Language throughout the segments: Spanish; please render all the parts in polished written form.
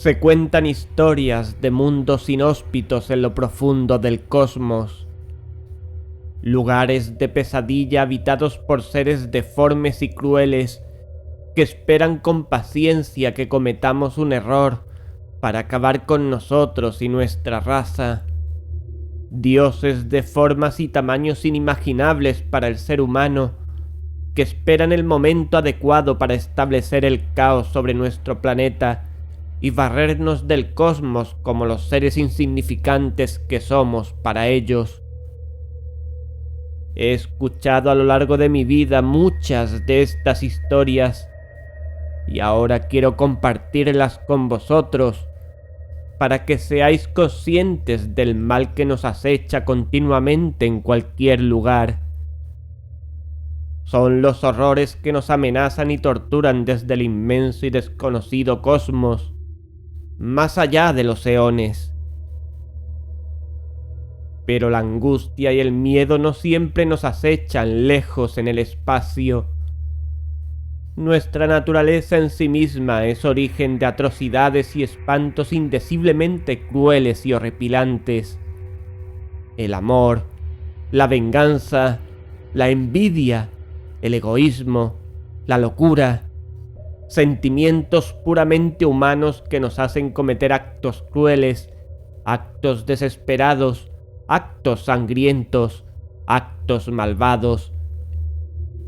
Se cuentan historias de mundos inhóspitos en lo profundo del cosmos, lugares de pesadilla habitados por seres deformes y crueles que esperan con paciencia que cometamos un error para acabar con nosotros y nuestra raza. Dioses de formas y tamaños inimaginables para el ser humano, que esperan el momento adecuado para establecer el caos sobre nuestro planeta y barrernos del cosmos como los seres insignificantes que somos para ellos. He escuchado a lo largo de mi vida muchas de estas historias y ahora quiero compartirlas con vosotros para que seáis conscientes del mal que nos acecha continuamente en cualquier lugar. Son los horrores que nos amenazan y torturan desde el inmenso y desconocido cosmos, más allá de los eones. Pero la angustia y el miedo no siempre nos acechan lejos en el espacio. Nuestra naturaleza en sí misma es origen de atrocidades y espantos indeciblemente crueles y horripilantes. El amor, la venganza, la envidia, el egoísmo, la locura, sentimientos puramente humanos que nos hacen cometer actos crueles, actos desesperados, actos sangrientos, actos malvados.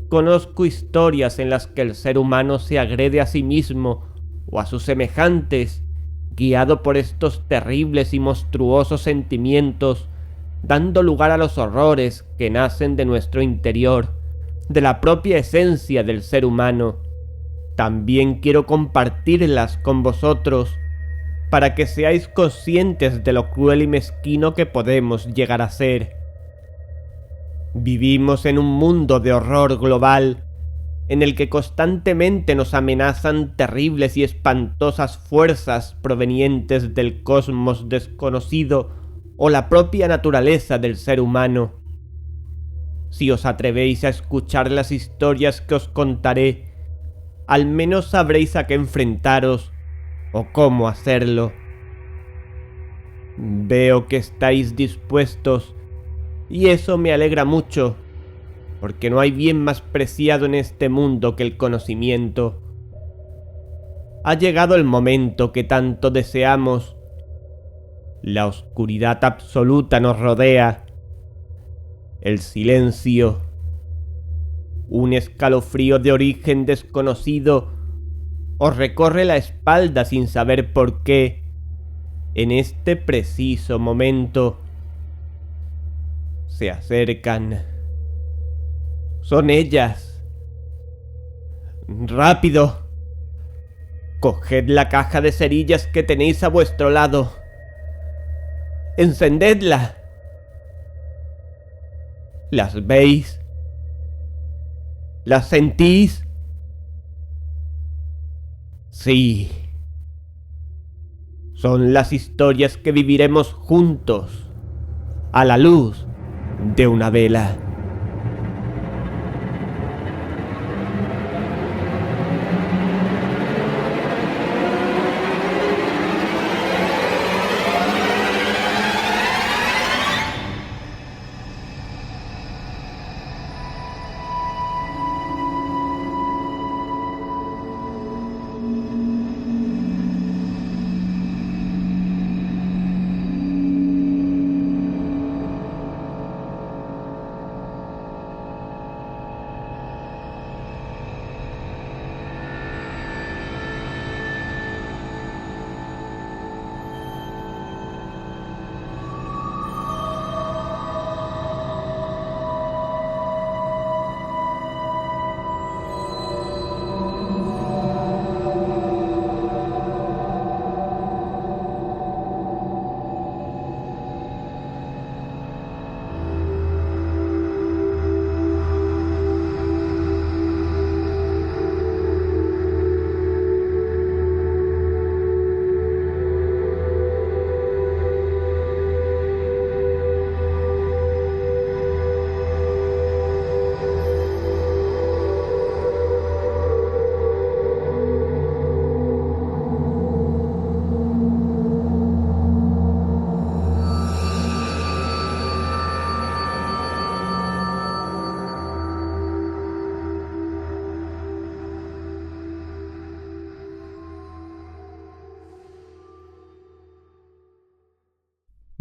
Conozco historias en las que el ser humano se agrede a sí mismo o a sus semejantes, guiado por estos terribles y monstruosos sentimientos, dando lugar a los horrores que nacen de nuestro interior, de la propia esencia del ser humano. También quiero compartirlas con vosotros, para que seáis conscientes de lo cruel y mezquino que podemos llegar a ser. Vivimos en un mundo de horror global, en el que constantemente nos amenazan terribles y espantosas fuerzas provenientes del cosmos desconocido o la propia naturaleza del ser humano. Si os atrevéis a escuchar las historias que os contaré, al menos sabréis a qué enfrentaros o cómo hacerlo. Veo que estáis dispuestos, y eso me alegra mucho, porque no hay bien más preciado en este mundo que el conocimiento. Ha llegado el momento que tanto deseamos. La oscuridad absoluta nos rodea. El silencio, un escalofrío de origen desconocido, os recorre la espalda sin saber por qué. En este preciso momento se acercan. Son ellas. ¡Rápido! Coged la caja de cerillas que tenéis a vuestro lado. ¡Encendedla! ¿Las veis? ¿Las sentís? Sí. Son las historias que viviremos juntos, a la luz de una vela.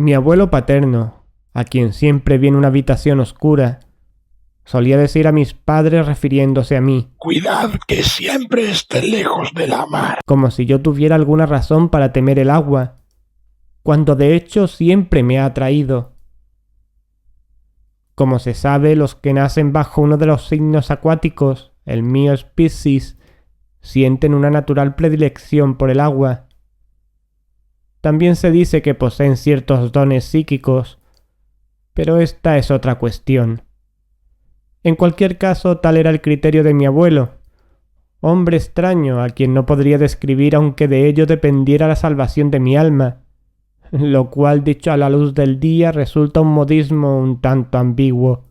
Mi abuelo paterno, a quien siempre vi en una habitación oscura, solía decir a mis padres refiriéndose a mí: «Cuidad que siempre esté lejos de la mar», como si yo tuviera alguna razón para temer el agua, cuando de hecho siempre me ha atraído. Como se sabe, los que nacen bajo uno de los signos acuáticos, el mío es Piscis, sienten una natural predilección por el agua. También se dice que poseen ciertos dones psíquicos, pero esta es otra cuestión. En cualquier caso, tal era el criterio de mi abuelo, hombre extraño a quien no podría describir aunque de ello dependiera la salvación de mi alma, lo cual dicho a la luz del día resulta un modismo un tanto ambiguo.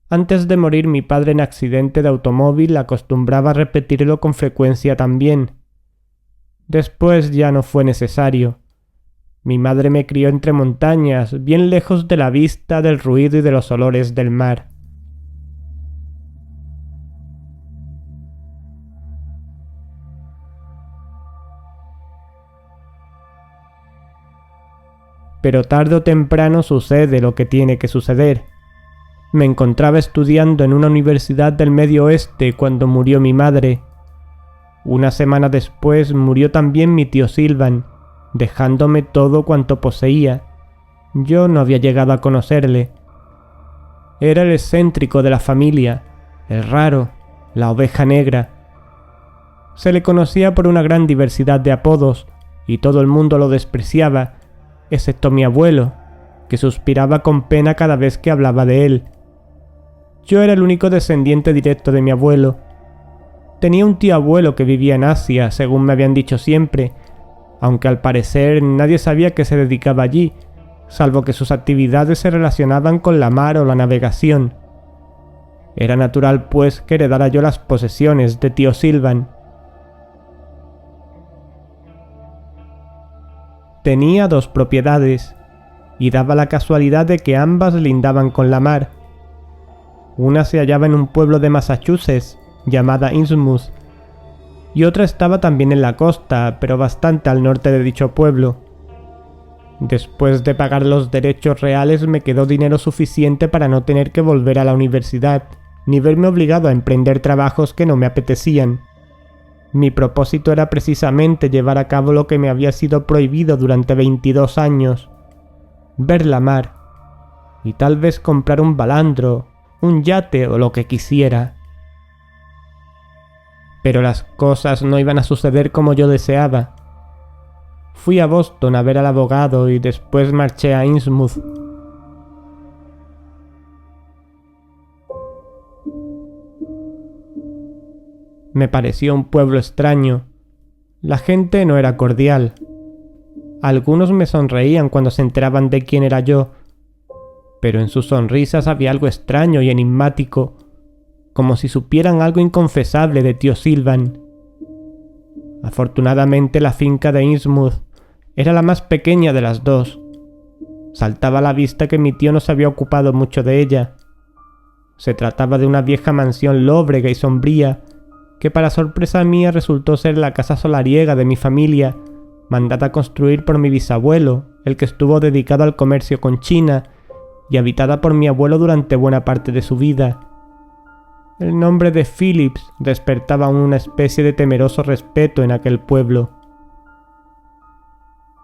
Antes de morir mi padre en accidente de automóvil acostumbraba a repetirlo con frecuencia también. Después ya no fue necesario. Mi madre me crió entre montañas, bien lejos de la vista, del ruido y de los olores del mar. Pero tarde o temprano sucede lo que tiene que suceder. Me encontraba estudiando en una universidad del Medio Oeste cuando murió mi madre. Una semana después murió también mi tío Silvan, dejándome todo cuanto poseía. Yo no había llegado a conocerle. Era el excéntrico de la familia, el raro, la oveja negra. Se le conocía por una gran diversidad de apodos, y todo el mundo lo despreciaba, excepto mi abuelo, que suspiraba con pena cada vez que hablaba de él. Yo era el único descendiente directo de mi abuelo. Tenía un tío abuelo que vivía en Asia, según me habían dicho siempre, aunque al parecer nadie sabía que se dedicaba allí, salvo que sus actividades se relacionaban con la mar o la navegación. Era natural, pues, que heredara yo las posesiones de tío Silvan. Tenía 2 propiedades, y daba la casualidad de que ambas lindaban con la mar. Una se hallaba en un pueblo de Massachusetts, llamada Innsmouth, y otra estaba también en la costa, pero bastante al norte de dicho pueblo. Después de pagar los derechos reales me quedó dinero suficiente para no tener que volver a la universidad, ni verme obligado a emprender trabajos que no me apetecían. Mi propósito era precisamente llevar a cabo lo que me había sido prohibido durante 22 años, ver la mar, y tal vez comprar un balandro, un yate o lo que quisiera. Pero las cosas no iban a suceder como yo deseaba. Fui a Boston a ver al abogado y después marché a Innsmouth. Me pareció un pueblo extraño. La gente no era cordial. Algunos me sonreían cuando se enteraban de quién era yo, pero en sus sonrisas había algo extraño y enigmático, como si supieran algo inconfesable de tío Silvan. Afortunadamente la finca de Innsmouth era la más pequeña de las 2. Saltaba a la vista que mi tío no se había ocupado mucho de ella. Se trataba de una vieja mansión lóbrega y sombría, que para sorpresa mía resultó ser la casa solariega de mi familia, mandada a construir por mi bisabuelo, el que estuvo dedicado al comercio con China, y habitada por mi abuelo durante buena parte de su vida. El nombre de Phillips despertaba aún una especie de temeroso respeto en aquel pueblo.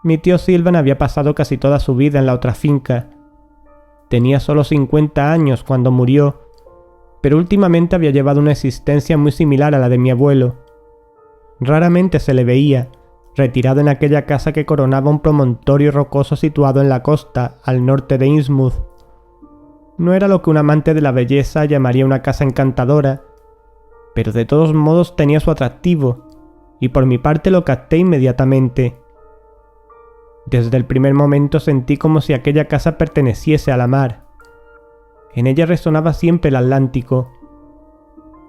Mi tío Silvan había pasado casi toda su vida en la otra finca. Tenía solo 50 años cuando murió, pero últimamente había llevado una existencia muy similar a la de mi abuelo. Raramente se le veía, retirado en aquella casa que coronaba un promontorio rocoso situado en la costa, al norte de Innsmouth. No era lo que un amante de la belleza llamaría una casa encantadora, pero de todos modos tenía su atractivo, y por mi parte lo capté inmediatamente. Desde el primer momento sentí como si aquella casa perteneciese a la mar. En ella resonaba siempre el Atlántico.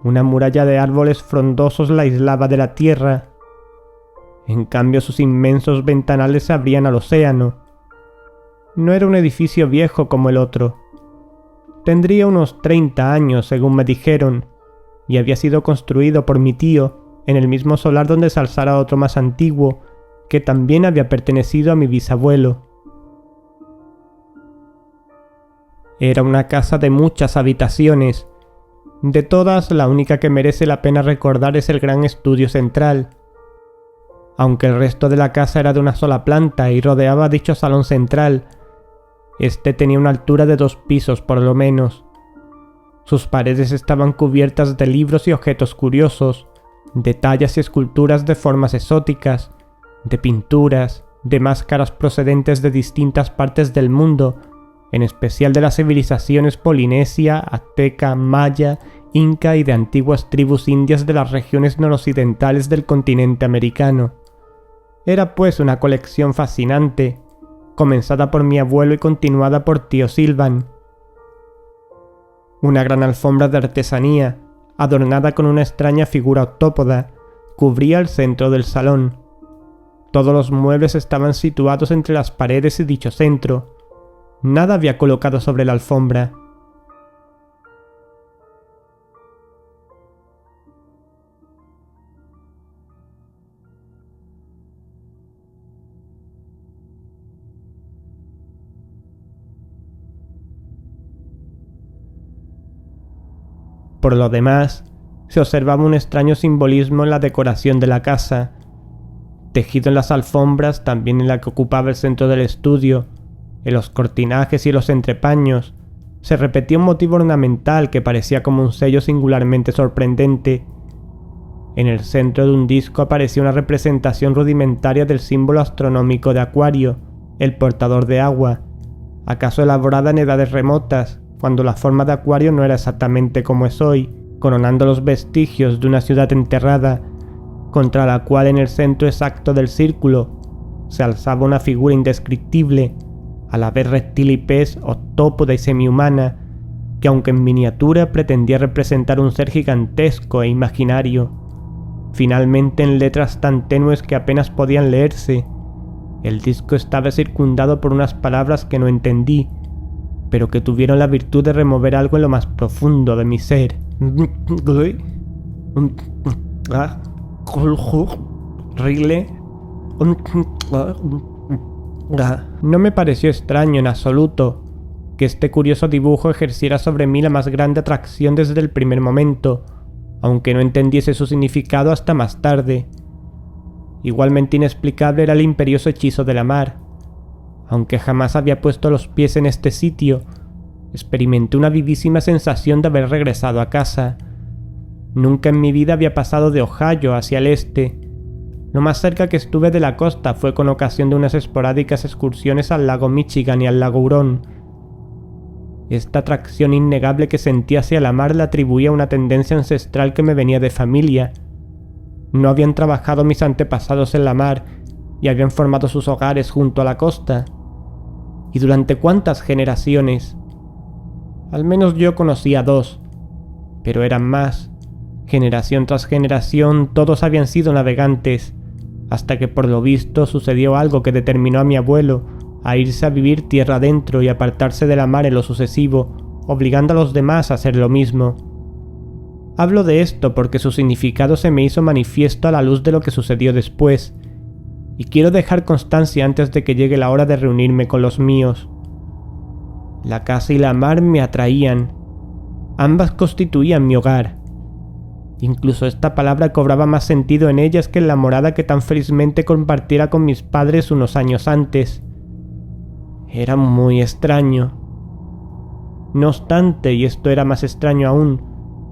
Una muralla de árboles frondosos la aislaba de la tierra. En cambio, sus inmensos ventanales se abrían al océano. No era un edificio viejo como el otro. Tendría unos 30 años, según me dijeron, y había sido construido por mi tío en el mismo solar donde se alzara otro más antiguo, que también había pertenecido a mi bisabuelo. Era una casa de muchas habitaciones. De todas, la única que merece la pena recordar es el gran estudio central. Aunque el resto de la casa era de una sola planta y rodeaba dicho salón central, este tenía una altura de 2 pisos por lo menos. Sus paredes estaban cubiertas de libros y objetos curiosos, de tallas y esculturas de formas exóticas, de pinturas, de máscaras procedentes de distintas partes del mundo, en especial de las civilizaciones polinesia, azteca, maya, inca y de antiguas tribus indias de las regiones noroccidentales del continente americano. Era pues una colección fascinante, comenzada por mi abuelo y continuada por tío Silvan. Una gran alfombra de artesanía, adornada con una extraña figura octópoda, cubría el centro del salón. Todos los muebles estaban situados entre las paredes y dicho centro. Nada había colocado sobre la alfombra. Por lo demás, se observaba un extraño simbolismo en la decoración de la casa, tejido en las alfombras, también en la que ocupaba el centro del estudio, en los cortinajes y los entrepaños. Se repetía un motivo ornamental que parecía como un sello singularmente sorprendente. En el centro de un disco aparecía una representación rudimentaria del símbolo astronómico de Acuario, el portador de agua, acaso elaborada en edades remotas, cuando la forma de Acuario no era exactamente como es hoy, coronando los vestigios de una ciudad enterrada, contra la cual en el centro exacto del círculo se alzaba una figura indescriptible, a la vez reptil y pez, octópoda y semihumana, que aunque en miniatura pretendía representar un ser gigantesco e imaginario. Finalmente, en letras tan tenues que apenas podían leerse, el disco estaba circundado por unas palabras que no entendí, pero que tuvieron la virtud de remover algo en lo más profundo de mi ser. No me pareció extraño en absoluto que este curioso dibujo ejerciera sobre mí la más grande atracción desde el primer momento, aunque no entendiese su significado hasta más tarde. Igualmente inexplicable era el imperioso hechizo de la mar. Aunque jamás había puesto los pies en este sitio, experimenté una vivísima sensación de haber regresado a casa. Nunca en mi vida había pasado de Ohio hacia el este. Lo más cerca que estuve de la costa fue con ocasión de unas esporádicas excursiones al lago Michigan y al lago Hurón. Esta atracción innegable que sentía hacia la mar la atribuía a una tendencia ancestral que me venía de familia. No habían trabajado mis antepasados en la mar y habían formado sus hogares junto a la costa. ¿Y durante cuántas generaciones? Al menos yo conocía 2, pero eran más. Generación tras generación todos habían sido navegantes, hasta que por lo visto sucedió algo que determinó a mi abuelo a irse a vivir tierra adentro y apartarse de la mar en lo sucesivo, obligando a los demás a hacer lo mismo. Hablo de esto porque su significado se me hizo manifiesto a la luz de lo que sucedió después, y quiero dejar constancia antes de que llegue la hora de reunirme con los míos. La casa y la mar me atraían. Ambas constituían mi hogar. Incluso esta palabra cobraba más sentido en ellas que en la morada que tan felizmente compartiera con mis padres unos años antes. Era muy extraño. No obstante, y esto era más extraño aún,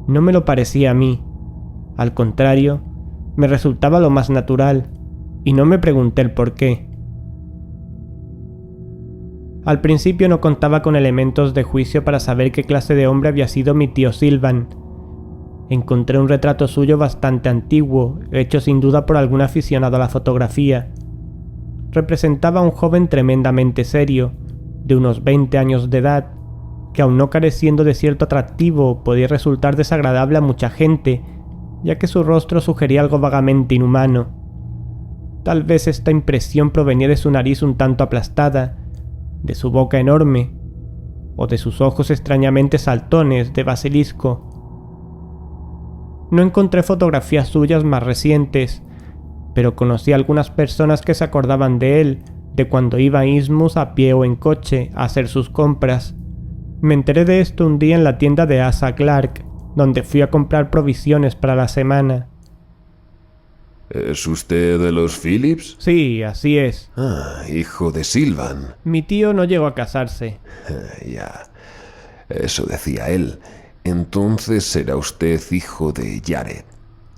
no me lo parecía a mí. Al contrario, me resultaba lo más natural, y no me pregunté el por qué. Al principio no contaba con elementos de juicio para saber qué clase de hombre había sido mi tío Silvan. Encontré un retrato suyo bastante antiguo, hecho sin duda por algún aficionado a la fotografía. Representaba a un joven tremendamente serio, de unos 20 años de edad, que aun no careciendo de cierto atractivo podía resultar desagradable a mucha gente, ya que su rostro sugería algo vagamente inhumano. Tal vez esta impresión provenía de su nariz un tanto aplastada, de su boca enorme, o de sus ojos extrañamente saltones de basilisco. No encontré fotografías suyas más recientes, pero conocí a algunas personas que se acordaban de él, de cuando iba a Innsmouth a pie o en coche a hacer sus compras. Me enteré de esto un día en la tienda de Asa Clark, donde fui a comprar provisiones para la semana. ¿Es usted de los Phillips? Sí, así es. Ah, hijo de Sylvan. Mi tío no llegó a casarse. Ya, eso decía él. Entonces será usted hijo de Jared.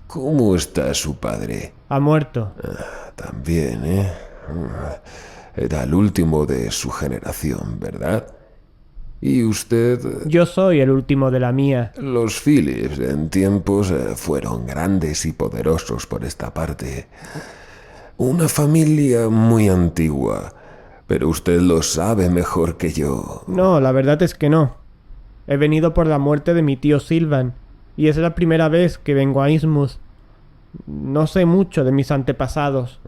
¿Cómo está su padre? Ha muerto. También, ¿eh? Era el último de su generación, ¿verdad? ¿Y usted? Yo soy el último de la mía. Los Phillips en tiempos fueron grandes y poderosos por esta parte. Una familia muy antigua, pero usted lo sabe mejor que yo. No, la verdad es que no. He venido por la muerte de mi tío Sylvan, y es la primera vez que vengo a Innsmouth. No sé mucho de mis antepasados.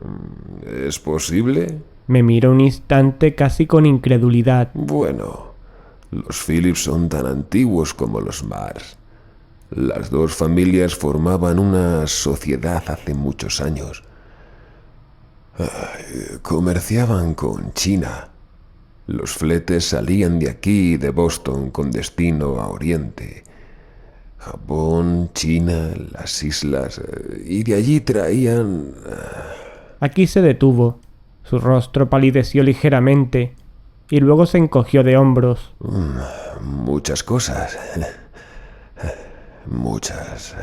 ¿Es posible? Me miró un instante casi con incredulidad. Bueno, los Phillips son tan antiguos como los Mars. Las dos familias formaban una sociedad hace muchos años. Comerciaban con China. Los fletes salían de aquí y de Boston con destino a Oriente. Japón, China, las islas, y de allí traían... Aquí se detuvo. Su rostro palideció ligeramente y luego se encogió de hombros. Muchas cosas. Muchas.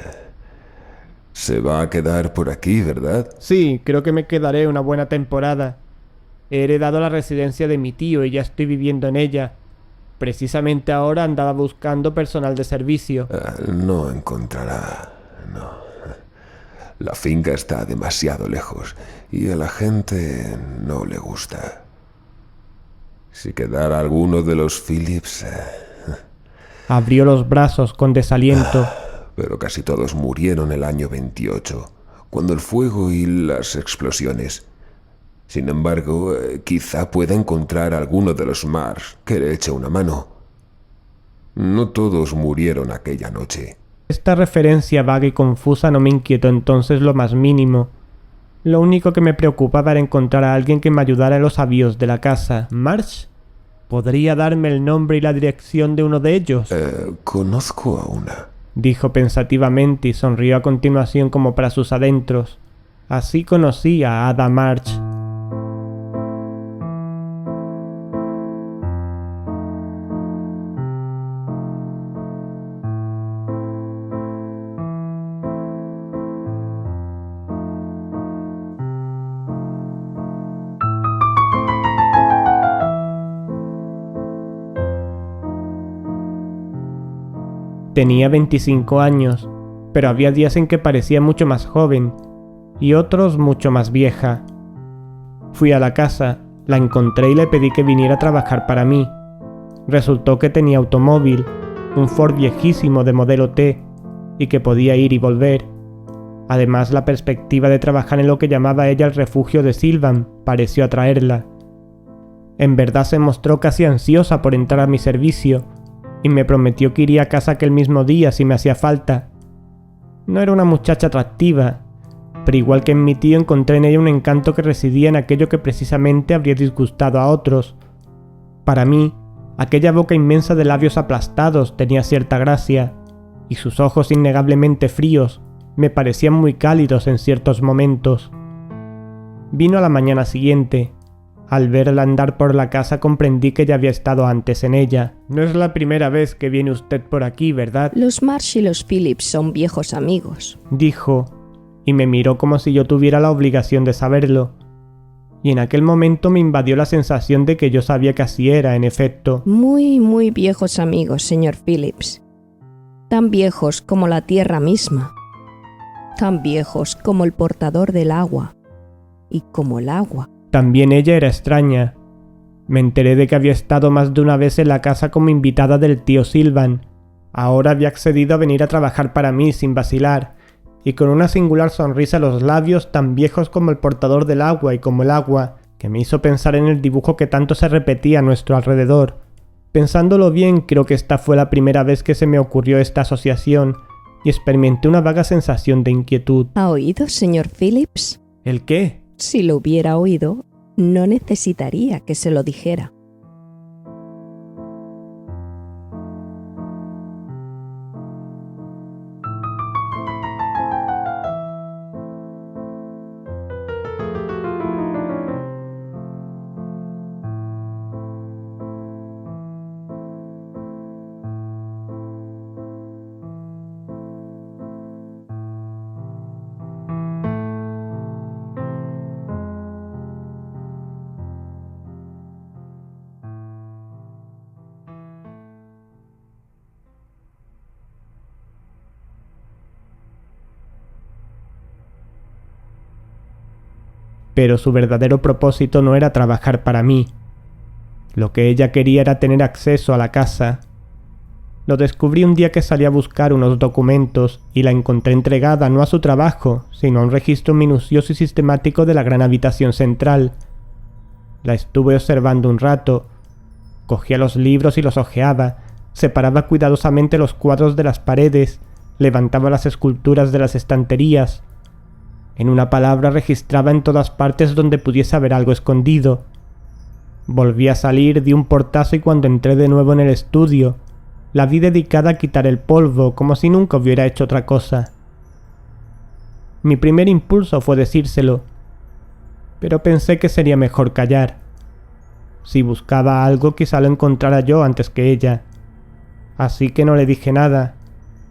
Se va a quedar por aquí, ¿verdad? Sí, creo que me quedaré una buena temporada. He heredado la residencia de mi tío y ya estoy viviendo en ella. Precisamente ahora andaba buscando personal de servicio. No encontrará, no. La finca está demasiado lejos y a la gente no le gusta. Si quedara alguno de los Phillips... Abrió los brazos con desaliento. Pero casi todos murieron el año 28, cuando el fuego y las explosiones. Sin embargo, quizá pueda encontrar a alguno de los Mars que le eche una mano. No todos murieron aquella noche. Esta referencia vaga y confusa no me inquietó entonces lo más mínimo. Lo único que me preocupaba era encontrar a alguien que me ayudara en los avíos de la casa. ¿Marsh? ¿Podría darme el nombre y la dirección de uno de ellos? Conozco a una. Dijo pensativamente y sonrió a continuación como para sus adentros. Así conocí a Ada March. Tenía 25 años, pero había días en que parecía mucho más joven y otros mucho más vieja. Fui a la casa, la encontré y le pedí que viniera a trabajar para mí. Resultó que tenía automóvil, un Ford viejísimo de modelo T, y que podía ir y volver. Además, la perspectiva de trabajar en lo que llamaba ella el refugio de Sylvan pareció atraerla. En verdad se mostró casi ansiosa por entrar a mi servicio, y me prometió que iría a casa aquel mismo día si me hacía falta. No era una muchacha atractiva, pero igual que en mi tío encontré en ella un encanto que residía en aquello que precisamente habría disgustado a otros. Para mí, aquella boca inmensa de labios aplastados tenía cierta gracia, y sus ojos innegablemente fríos me parecían muy cálidos en ciertos momentos. Vino a la mañana siguiente. Al verla andar por la casa comprendí que ya había estado antes en ella. No es la primera vez que viene usted por aquí, ¿verdad? Los Marsh y los Phillips son viejos amigos, Dijo, y me miró como si yo tuviera la obligación de saberlo. Y en aquel momento me invadió la sensación de que yo sabía que así era, en efecto. muy viejos amigos, señor Phillips. Tan viejos como la tierra misma. Tan viejos como el portador del agua. Y como el agua. También ella era extraña. Me enteré de que había estado más de una vez en la casa como invitada del tío Sylvan. Ahora había accedido a venir a trabajar para mí sin vacilar, y con una singular sonrisa en los labios tan viejos como el portador del agua y como el agua, que me hizo pensar en el dibujo que tanto se repetía a nuestro alrededor. Pensándolo bien, creo que esta fue la primera vez que se me ocurrió esta asociación, y experimenté una vaga sensación de inquietud. ¿Ha oído, señor Phillips? ¿El qué? Si lo hubiera oído, no necesitaría que se lo dijera. pero su verdadero propósito no era trabajar para mí. Lo que ella quería era tener acceso a la casa. Lo descubrí un día que salí a buscar unos documentos y la encontré entregada no a su trabajo, sino a un registro minucioso y sistemático de la gran habitación central. La estuve observando un rato. Cogía los libros y los hojeaba, separaba cuidadosamente los cuadros de las paredes, levantaba las esculturas de las estanterías. En una palabra, registraba en todas partes donde pudiese haber algo escondido. Volví a salir, di un portazo y cuando entré de nuevo en el estudio, la vi dedicada a quitar el polvo, como si nunca hubiera hecho otra cosa. Mi primer impulso fue decírselo, pero pensé que sería mejor callar. Si buscaba algo, quizá lo encontrara yo antes que ella. Así que no le dije nada,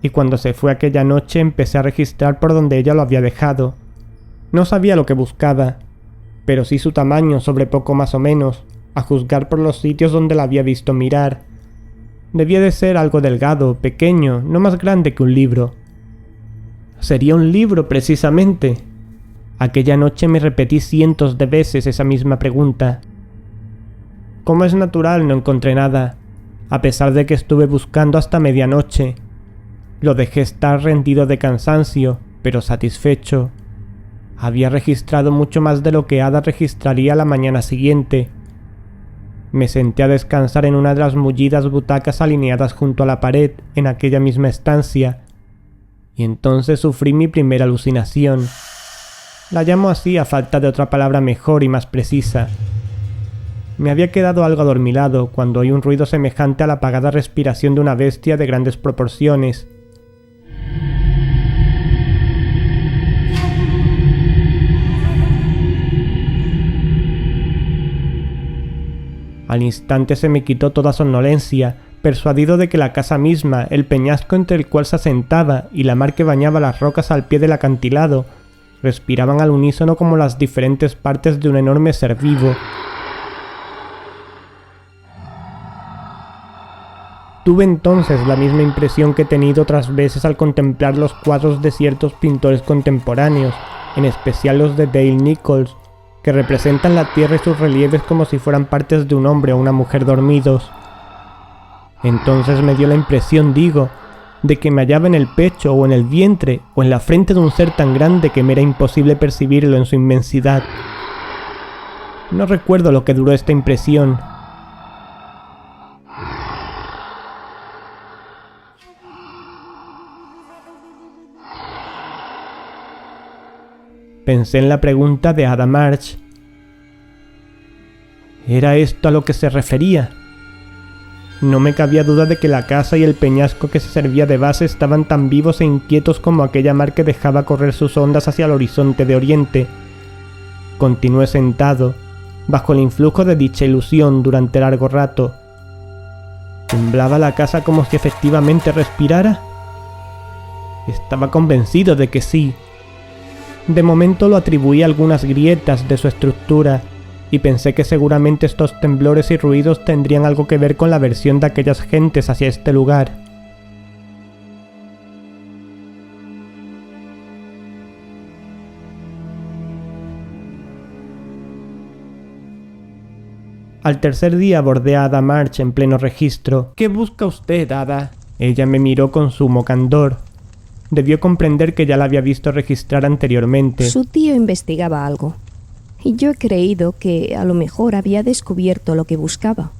y cuando se fue aquella noche empecé a registrar por donde ella lo había dejado. No sabía lo que buscaba, pero sí su tamaño sobre poco más o menos, a juzgar por los sitios donde la había visto mirar. Debía de ser algo delgado, pequeño, no más grande que un libro. Sería un libro, precisamente. Aquella noche me repetí cientos de veces esa misma pregunta. Como es natural, no encontré nada, a pesar de que estuve buscando hasta medianoche. Lo dejé estar rendido de cansancio, pero satisfecho. Había registrado mucho más de lo que Ada registraría la mañana siguiente. Me senté a descansar en una de las mullidas butacas alineadas junto a la pared en aquella misma estancia, y entonces sufrí mi primera alucinación. La llamo así a falta de otra palabra mejor y más precisa. Me había quedado algo adormilado cuando oí un ruido semejante a la apagada respiración de una bestia de grandes proporciones. Al instante se me quitó toda somnolencia, persuadido de que la casa misma, el peñasco entre el cual se asentaba y la mar que bañaba las rocas al pie del acantilado, respiraban al unísono como las diferentes partes de un enorme ser vivo. Tuve entonces la misma impresión que he tenido otras veces al contemplar los cuadros de ciertos pintores contemporáneos, en especial los de Dale Nichols, que representan la tierra y sus relieves como si fueran partes de un hombre o una mujer dormidos. Entonces me dio la impresión, de que me hallaba en el pecho o en el vientre o en la frente de un ser tan grande que me era imposible percibirlo en su inmensidad. No recuerdo lo que duró esta impresión. Pensé en la pregunta de Ada March. ¿Era esto a lo que se refería? No me cabía duda de que la casa y el peñasco que se servía de base estaban tan vivos e inquietos como aquella mar que dejaba correr sus ondas hacia el horizonte de oriente. Continué sentado, bajo el influjo de dicha ilusión durante largo rato. ¿Temblaba la casa como si efectivamente respirara? Estaba convencido de que sí. De momento lo atribuí a algunas grietas de su estructura, y pensé que seguramente estos temblores y ruidos tendrían algo que ver con la aversión de aquellas gentes hacia este lugar. Al tercer día abordé a Ada March en pleno registro. ¿Qué busca usted, Ada? Ella me miró con sumo candor. Debió comprender que ya la había visto registrar anteriormente. Su tío investigaba algo, y yo he creído que a lo mejor había descubierto lo que buscaba.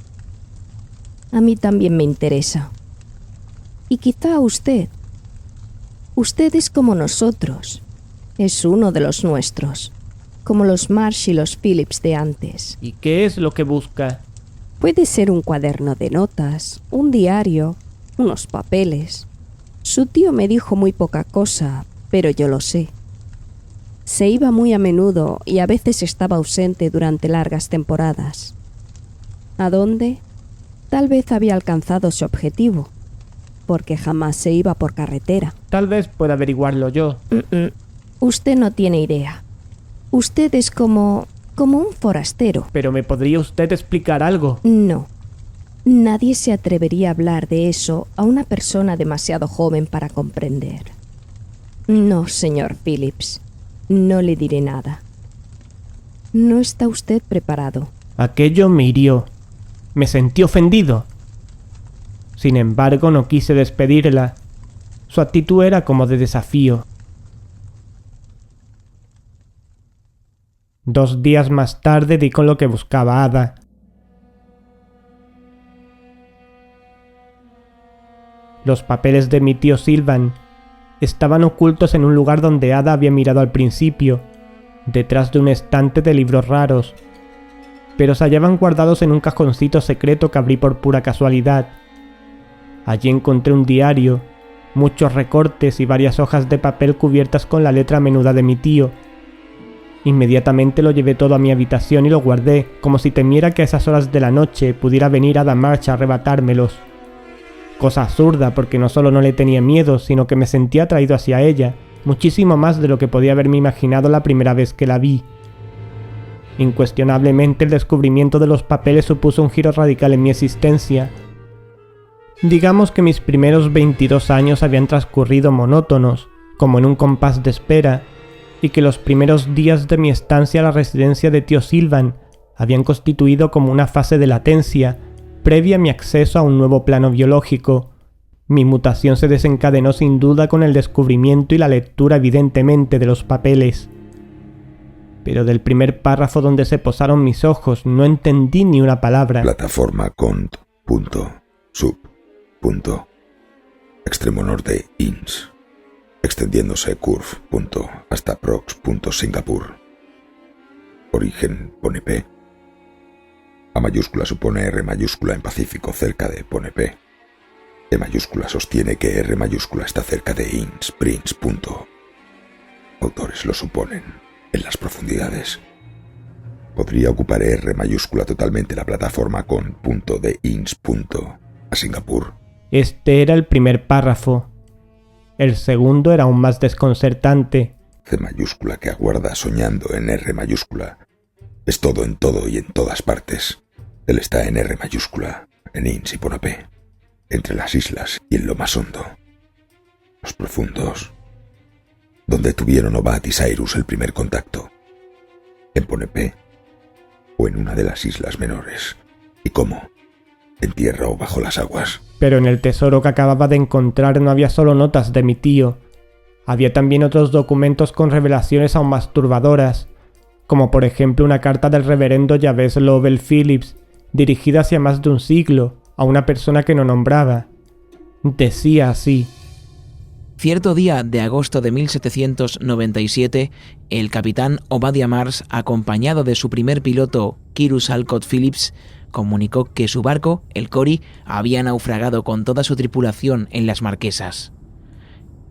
A mí también me interesa. Y quizá a usted. Usted es como nosotros. Es uno de los nuestros. Como los Marsh y los Phillips de antes. ¿Y qué es lo que busca? Puede ser un cuaderno de notas, un diario, unos papeles. Su tío me dijo muy poca cosa, pero yo lo sé. Se iba muy a menudo y a veces estaba ausente durante largas temporadas. ¿A dónde? Tal vez había alcanzado su objetivo, porque jamás se iba por carretera. Tal vez pueda averiguarlo yo. Usted no tiene idea. Usted es como un forastero. ¿Pero me podría usted explicar algo? No. Nadie se atrevería a hablar de eso a una persona demasiado joven para comprender. No, señor Phillips. No le diré nada. No está usted preparado. Aquello me hirió. Me sentí ofendido. Sin embargo, no quise despedirla. Su actitud era como de desafío. 2 días más tarde di con lo que buscaba Ada. Los papeles de mi tío Sylvan estaban ocultos en un lugar donde Ada había mirado al principio, detrás de un estante de libros raros, pero se hallaban guardados en un cajoncito secreto que abrí por pura casualidad. Allí encontré un diario, muchos recortes y varias hojas de papel cubiertas con la letra menuda de mi tío. Inmediatamente lo llevé todo a mi habitación y lo guardé, como si temiera que a esas horas de la noche pudiera venir Ada March a arrebatármelos. Cosa absurda, porque no solo no le tenía miedo, sino que me sentía atraído hacia ella, muchísimo más de lo que podía haberme imaginado la primera vez que la vi. Incuestionablemente el descubrimiento de los papeles supuso un giro radical en mi existencia. Digamos que mis primeros 22 años habían transcurrido monótonos, como en un compás de espera, y que los primeros días de mi estancia a la residencia de tío Sylvan habían constituido como una fase de latencia previa a mi acceso a un nuevo plano biológico. Mi mutación se desencadenó sin duda con el descubrimiento y la lectura evidentemente de los papeles. Pero del primer párrafo donde se posaron mis ojos no entendí ni una palabra. Plataforma cont. Sub. Extremo norte ins. Extendiéndose curve. Hasta prox. Singapur. Origen pone P. A mayúscula supone R mayúscula en Pacífico cerca de pone P. E mayúscula sostiene que R mayúscula está cerca de ins. Prince. Autores lo suponen. En las profundidades. Podría ocupar R mayúscula totalmente la plataforma con punto de ins. A Singapur. Este era el primer párrafo. El segundo era aún más desconcertante. C mayúscula que aguarda soñando en R mayúscula. Es todo en todo y en todas partes. Él está en R mayúscula, en ins y pone P. Entre las islas y en lo más hondo. Los profundos. Donde tuvieron Obat y Cyrus el primer contacto. En pone P. O en una de las islas menores. ¿Y cómo? En tierra o bajo las aguas. Pero en el tesoro que acababa de encontrar no había solo notas de mi tío. Había también otros documentos con revelaciones aún más turbadoras, como por ejemplo una carta del reverendo Jabez Lovell Phillips, dirigida hacia más de un siglo, a una persona que no nombraba. Decía así: Cierto día de agosto de 1797, el capitán Obadiah Marsh, acompañado de su primer piloto, Cyrus Alcott Phillips, comunicó que su barco, el Cory, había naufragado con toda su tripulación en las Marquesas.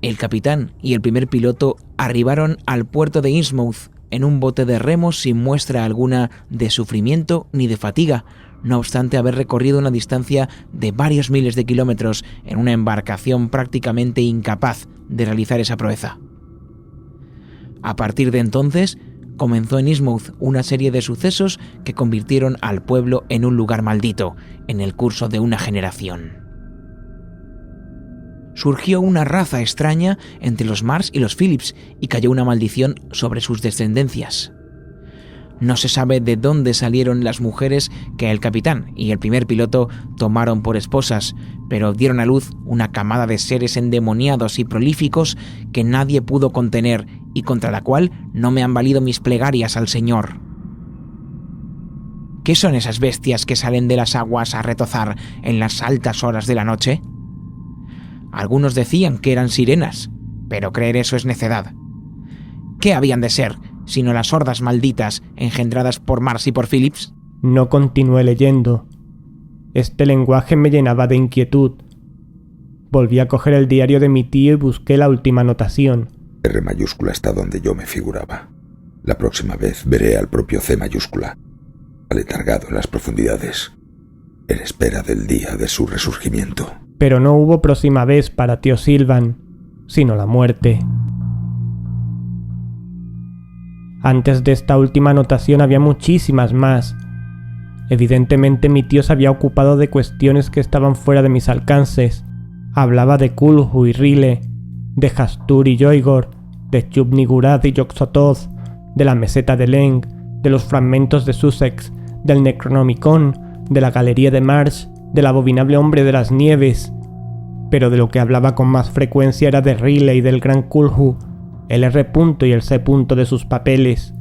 El capitán y el primer piloto arribaron al puerto de Innsmouth en un bote de remos sin muestra alguna de sufrimiento ni de fatiga, no obstante haber recorrido una distancia de varios miles de kilómetros en una embarcación prácticamente incapaz de realizar esa proeza. A partir de entonces, comenzó en Innsmouth una serie de sucesos que convirtieron al pueblo en un lugar maldito en el curso de una generación. Surgió una raza extraña entre los Marsh y los Phillips y cayó una maldición sobre sus descendencias. No se sabe de dónde salieron las mujeres que el capitán y el primer piloto tomaron por esposas, pero dieron a luz una camada de seres endemoniados y prolíficos que nadie pudo contener y contra la cual no me han valido mis plegarias al Señor. ¿Qué son esas bestias que salen de las aguas a retozar en las altas horas de la noche? Algunos decían que eran sirenas, pero creer eso es necedad. ¿Qué habían de ser, sino las hordas malditas engendradas por Marsh y por Phillips? No continué leyendo. Este lenguaje me llenaba de inquietud. Volví a coger el diario de mi tío y busqué la última anotación. R mayúscula está donde yo me figuraba. La próxima vez veré al propio C mayúscula, aletargado en las profundidades, en espera del día de su resurgimiento. Pero no hubo próxima vez para tío Sylvan, sino la muerte. Antes de esta última anotación había muchísimas más. Evidentemente mi tío se había ocupado de cuestiones que estaban fuera de mis alcances. Hablaba de Kulhu y Rile, de Hastur y Yoigor, de Chub-Nigurath y Yog-Sothoth, de la meseta de Leng, de los fragmentos de Sussex, del Necronomicon, de la Galería de Marsh, del abominable hombre de las nieves, pero de lo que hablaba con más frecuencia era de Riley, del Gran Kulhu, el R. y el C. de sus papeles,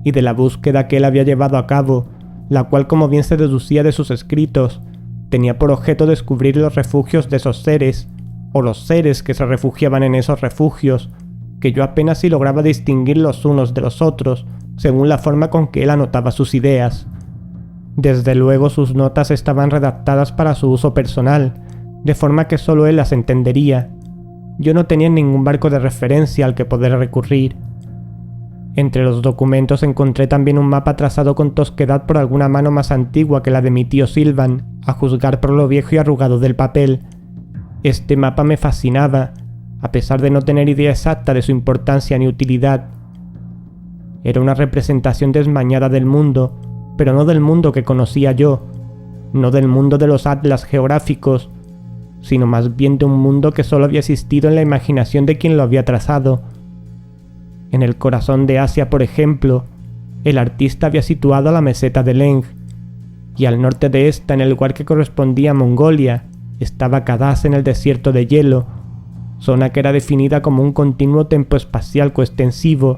y de la búsqueda que él había llevado a cabo, la cual, como bien se deducía de sus escritos, tenía por objeto descubrir los refugios de esos seres, o los seres que se refugiaban en esos refugios, que yo apenas si lograba distinguir los unos de los otros, según la forma con que él anotaba sus ideas. Desde luego sus notas estaban redactadas para su uso personal, de forma que solo él las entendería. Yo no tenía ningún marco de referencia al que poder recurrir. Entre los documentos encontré también un mapa trazado con tosquedad por alguna mano más antigua que la de mi tío Sylvan, a juzgar por lo viejo y arrugado del papel. Este mapa me fascinaba, a pesar de no tener idea exacta de su importancia ni utilidad. Era una representación desmañada del mundo, pero no del mundo que conocía yo, no del mundo de los atlas geográficos, sino más bien de un mundo que solo había existido en la imaginación de quien lo había trazado. En el corazón de Asia, por ejemplo, el artista había situado la meseta de Leng, y al norte de esta, en el lugar que correspondía a Mongolia, estaba Kadas en el desierto de hielo, zona que era definida como un continuo tempo espacial coextensivo.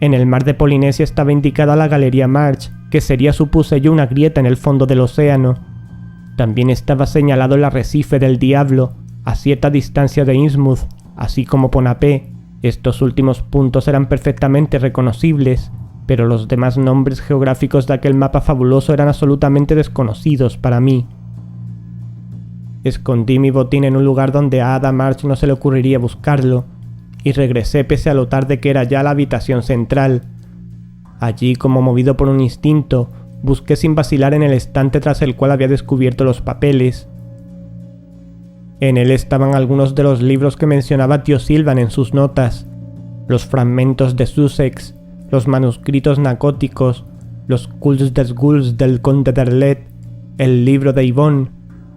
En el mar de Polinesia estaba indicada la Galería Marsh, que sería, supuse yo, una grieta en el fondo del océano. También estaba señalado el arrecife del Diablo, a cierta distancia de Innsmouth, así como Ponapé. Estos últimos puntos eran perfectamente reconocibles, pero los demás nombres geográficos de aquel mapa fabuloso eran absolutamente desconocidos para mí. Escondí mi botín en un lugar donde a Ada Marsh no se le ocurriría buscarlo, y regresé pese a lo tarde que era ya a la habitación central. Allí, como movido por un instinto, busqué sin vacilar en el estante tras el cual había descubierto los papeles. En él estaban algunos de los libros que mencionaba tío Sylvan en sus notas, los fragmentos de Sussex, los manuscritos nacóticos, los Cults des Ghouls del conde d'Erlet, el libro de Yvonne,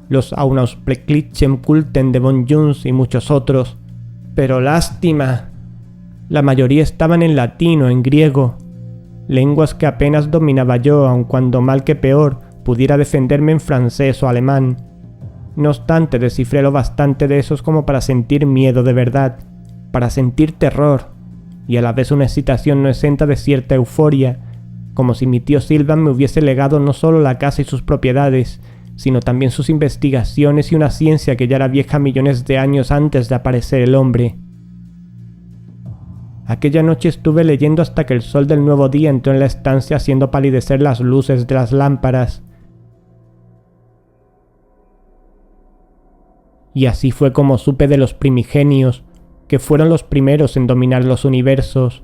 los Aunauspleklichem Kulten de von Junz y muchos otros. Pero lástima, la mayoría estaban en latín o en griego, lenguas que apenas dominaba yo, aun cuando mal que peor pudiera defenderme en francés o alemán. No obstante, descifré lo bastante de esos como para sentir miedo de verdad, para sentir terror, y a la vez una excitación no exenta de cierta euforia, como si mi tío Sylvan me hubiese legado no solo la casa y sus propiedades, sino también sus investigaciones y una ciencia que ya era vieja millones de años antes de aparecer el hombre. Aquella noche estuve leyendo hasta que el sol del nuevo día entró en la estancia haciendo palidecer las luces de las lámparas. Y así fue como supe de los primigenios, que fueron los primeros en dominar los universos,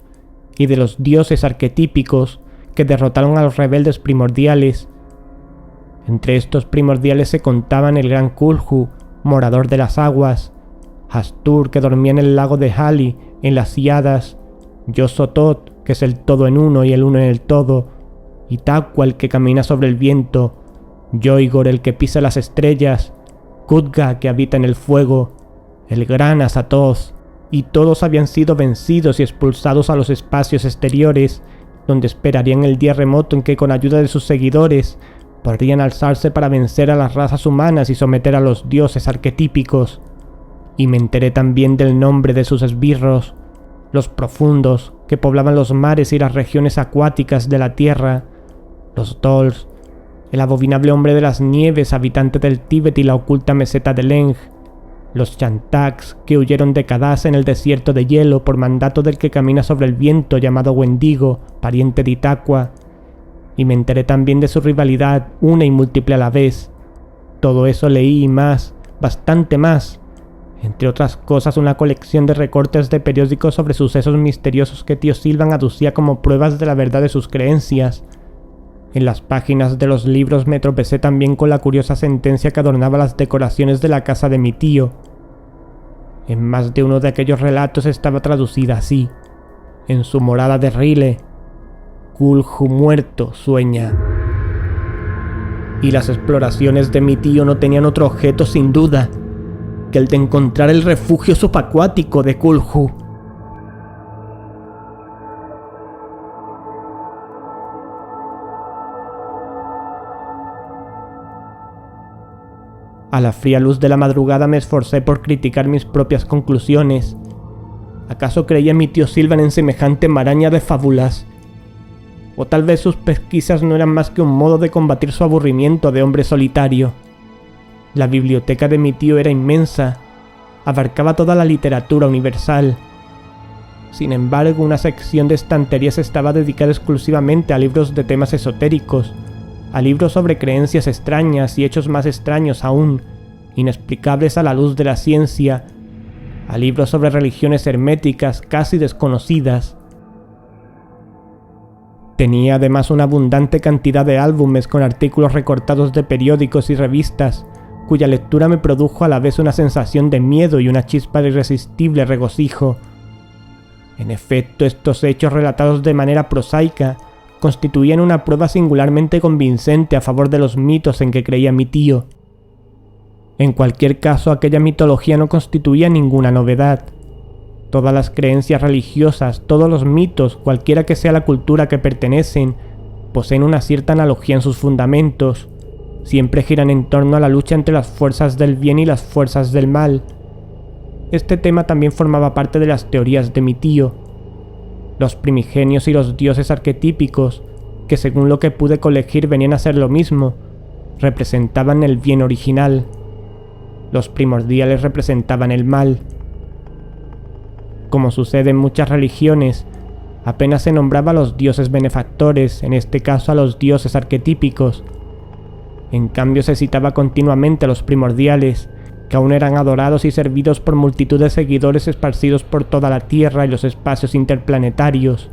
y de los dioses arquetípicos que derrotaron a los rebeldes primordiales. Entre estos primordiales se contaban el Gran Kulhu, morador de las aguas, Hastur, que dormía en el lago de Hali, en las Híadas, Yosotot, que es el todo en uno y el uno en el todo, y Takwa, el que camina sobre el viento, Yoigor, el que pisa las estrellas, Kutga, que habita en el fuego, el gran Azathoth, y todos habían sido vencidos y expulsados a los espacios exteriores, donde esperarían el día remoto en que, con ayuda de sus seguidores, podrían alzarse para vencer a las razas humanas y someter a los dioses arquetípicos. Y me enteré también del nombre de sus esbirros, los profundos, que poblaban los mares y las regiones acuáticas de la tierra, los Dolls, el abominable hombre de las nieves, habitante del Tíbet y la oculta meseta de Leng, los Chantaks, que huyeron de Kadas en el desierto de hielo por mandato del que camina sobre el viento llamado Wendigo, pariente de Itakwa, y me enteré también de su rivalidad, una y múltiple a la vez. Todo eso leí y más, bastante más. Entre otras cosas, una colección de recortes de periódicos sobre sucesos misteriosos que tío Sylvan aducía como pruebas de la verdad de sus creencias. En las páginas de los libros me tropecé también con la curiosa sentencia que adornaba las decoraciones de la casa de mi tío. En más de uno de aquellos relatos estaba traducida así: en su morada de Rile, Kulhu muerto sueña. Y las exploraciones de mi tío no tenían otro objeto, sin duda, que el de encontrar el refugio subacuático de Kulhu. A la fría luz de la madrugada me esforcé por criticar mis propias conclusiones. ¿Acaso creía mi tío Sylvan en semejante maraña de fábulas? O tal vez sus pesquisas no eran más que un modo de combatir su aburrimiento de hombre solitario. La biblioteca de mi tío era inmensa, abarcaba toda la literatura universal. Sin embargo, una sección de estanterías estaba dedicada exclusivamente a libros de temas esotéricos, a libros sobre creencias extrañas y hechos más extraños aún, inexplicables a la luz de la ciencia, a libros sobre religiones herméticas casi desconocidas. Tenía además una abundante cantidad de álbumes con artículos recortados de periódicos y revistas, cuya lectura me produjo a la vez una sensación de miedo y una chispa de irresistible regocijo. En efecto, estos hechos relatados de manera prosaica constituían una prueba singularmente convincente a favor de los mitos en que creía mi tío. En cualquier caso, aquella mitología no constituía ninguna novedad. Todas las creencias religiosas, todos los mitos, cualquiera que sea la cultura que pertenecen, poseen una cierta analogía en sus fundamentos. Siempre giran en torno a la lucha entre las fuerzas del bien y las fuerzas del mal. Este tema también formaba parte de las teorías de mi tío. Los primigenios y los dioses arquetípicos, que según lo que pude colegir venían a ser lo mismo, representaban el bien original. Los primordiales representaban el mal. Como sucede en muchas religiones, apenas se nombraba a los dioses benefactores, en este caso a los dioses arquetípicos. En cambio se citaba continuamente a los primordiales, que aún eran adorados y servidos por multitud de seguidores esparcidos por toda la Tierra y los espacios interplanetarios.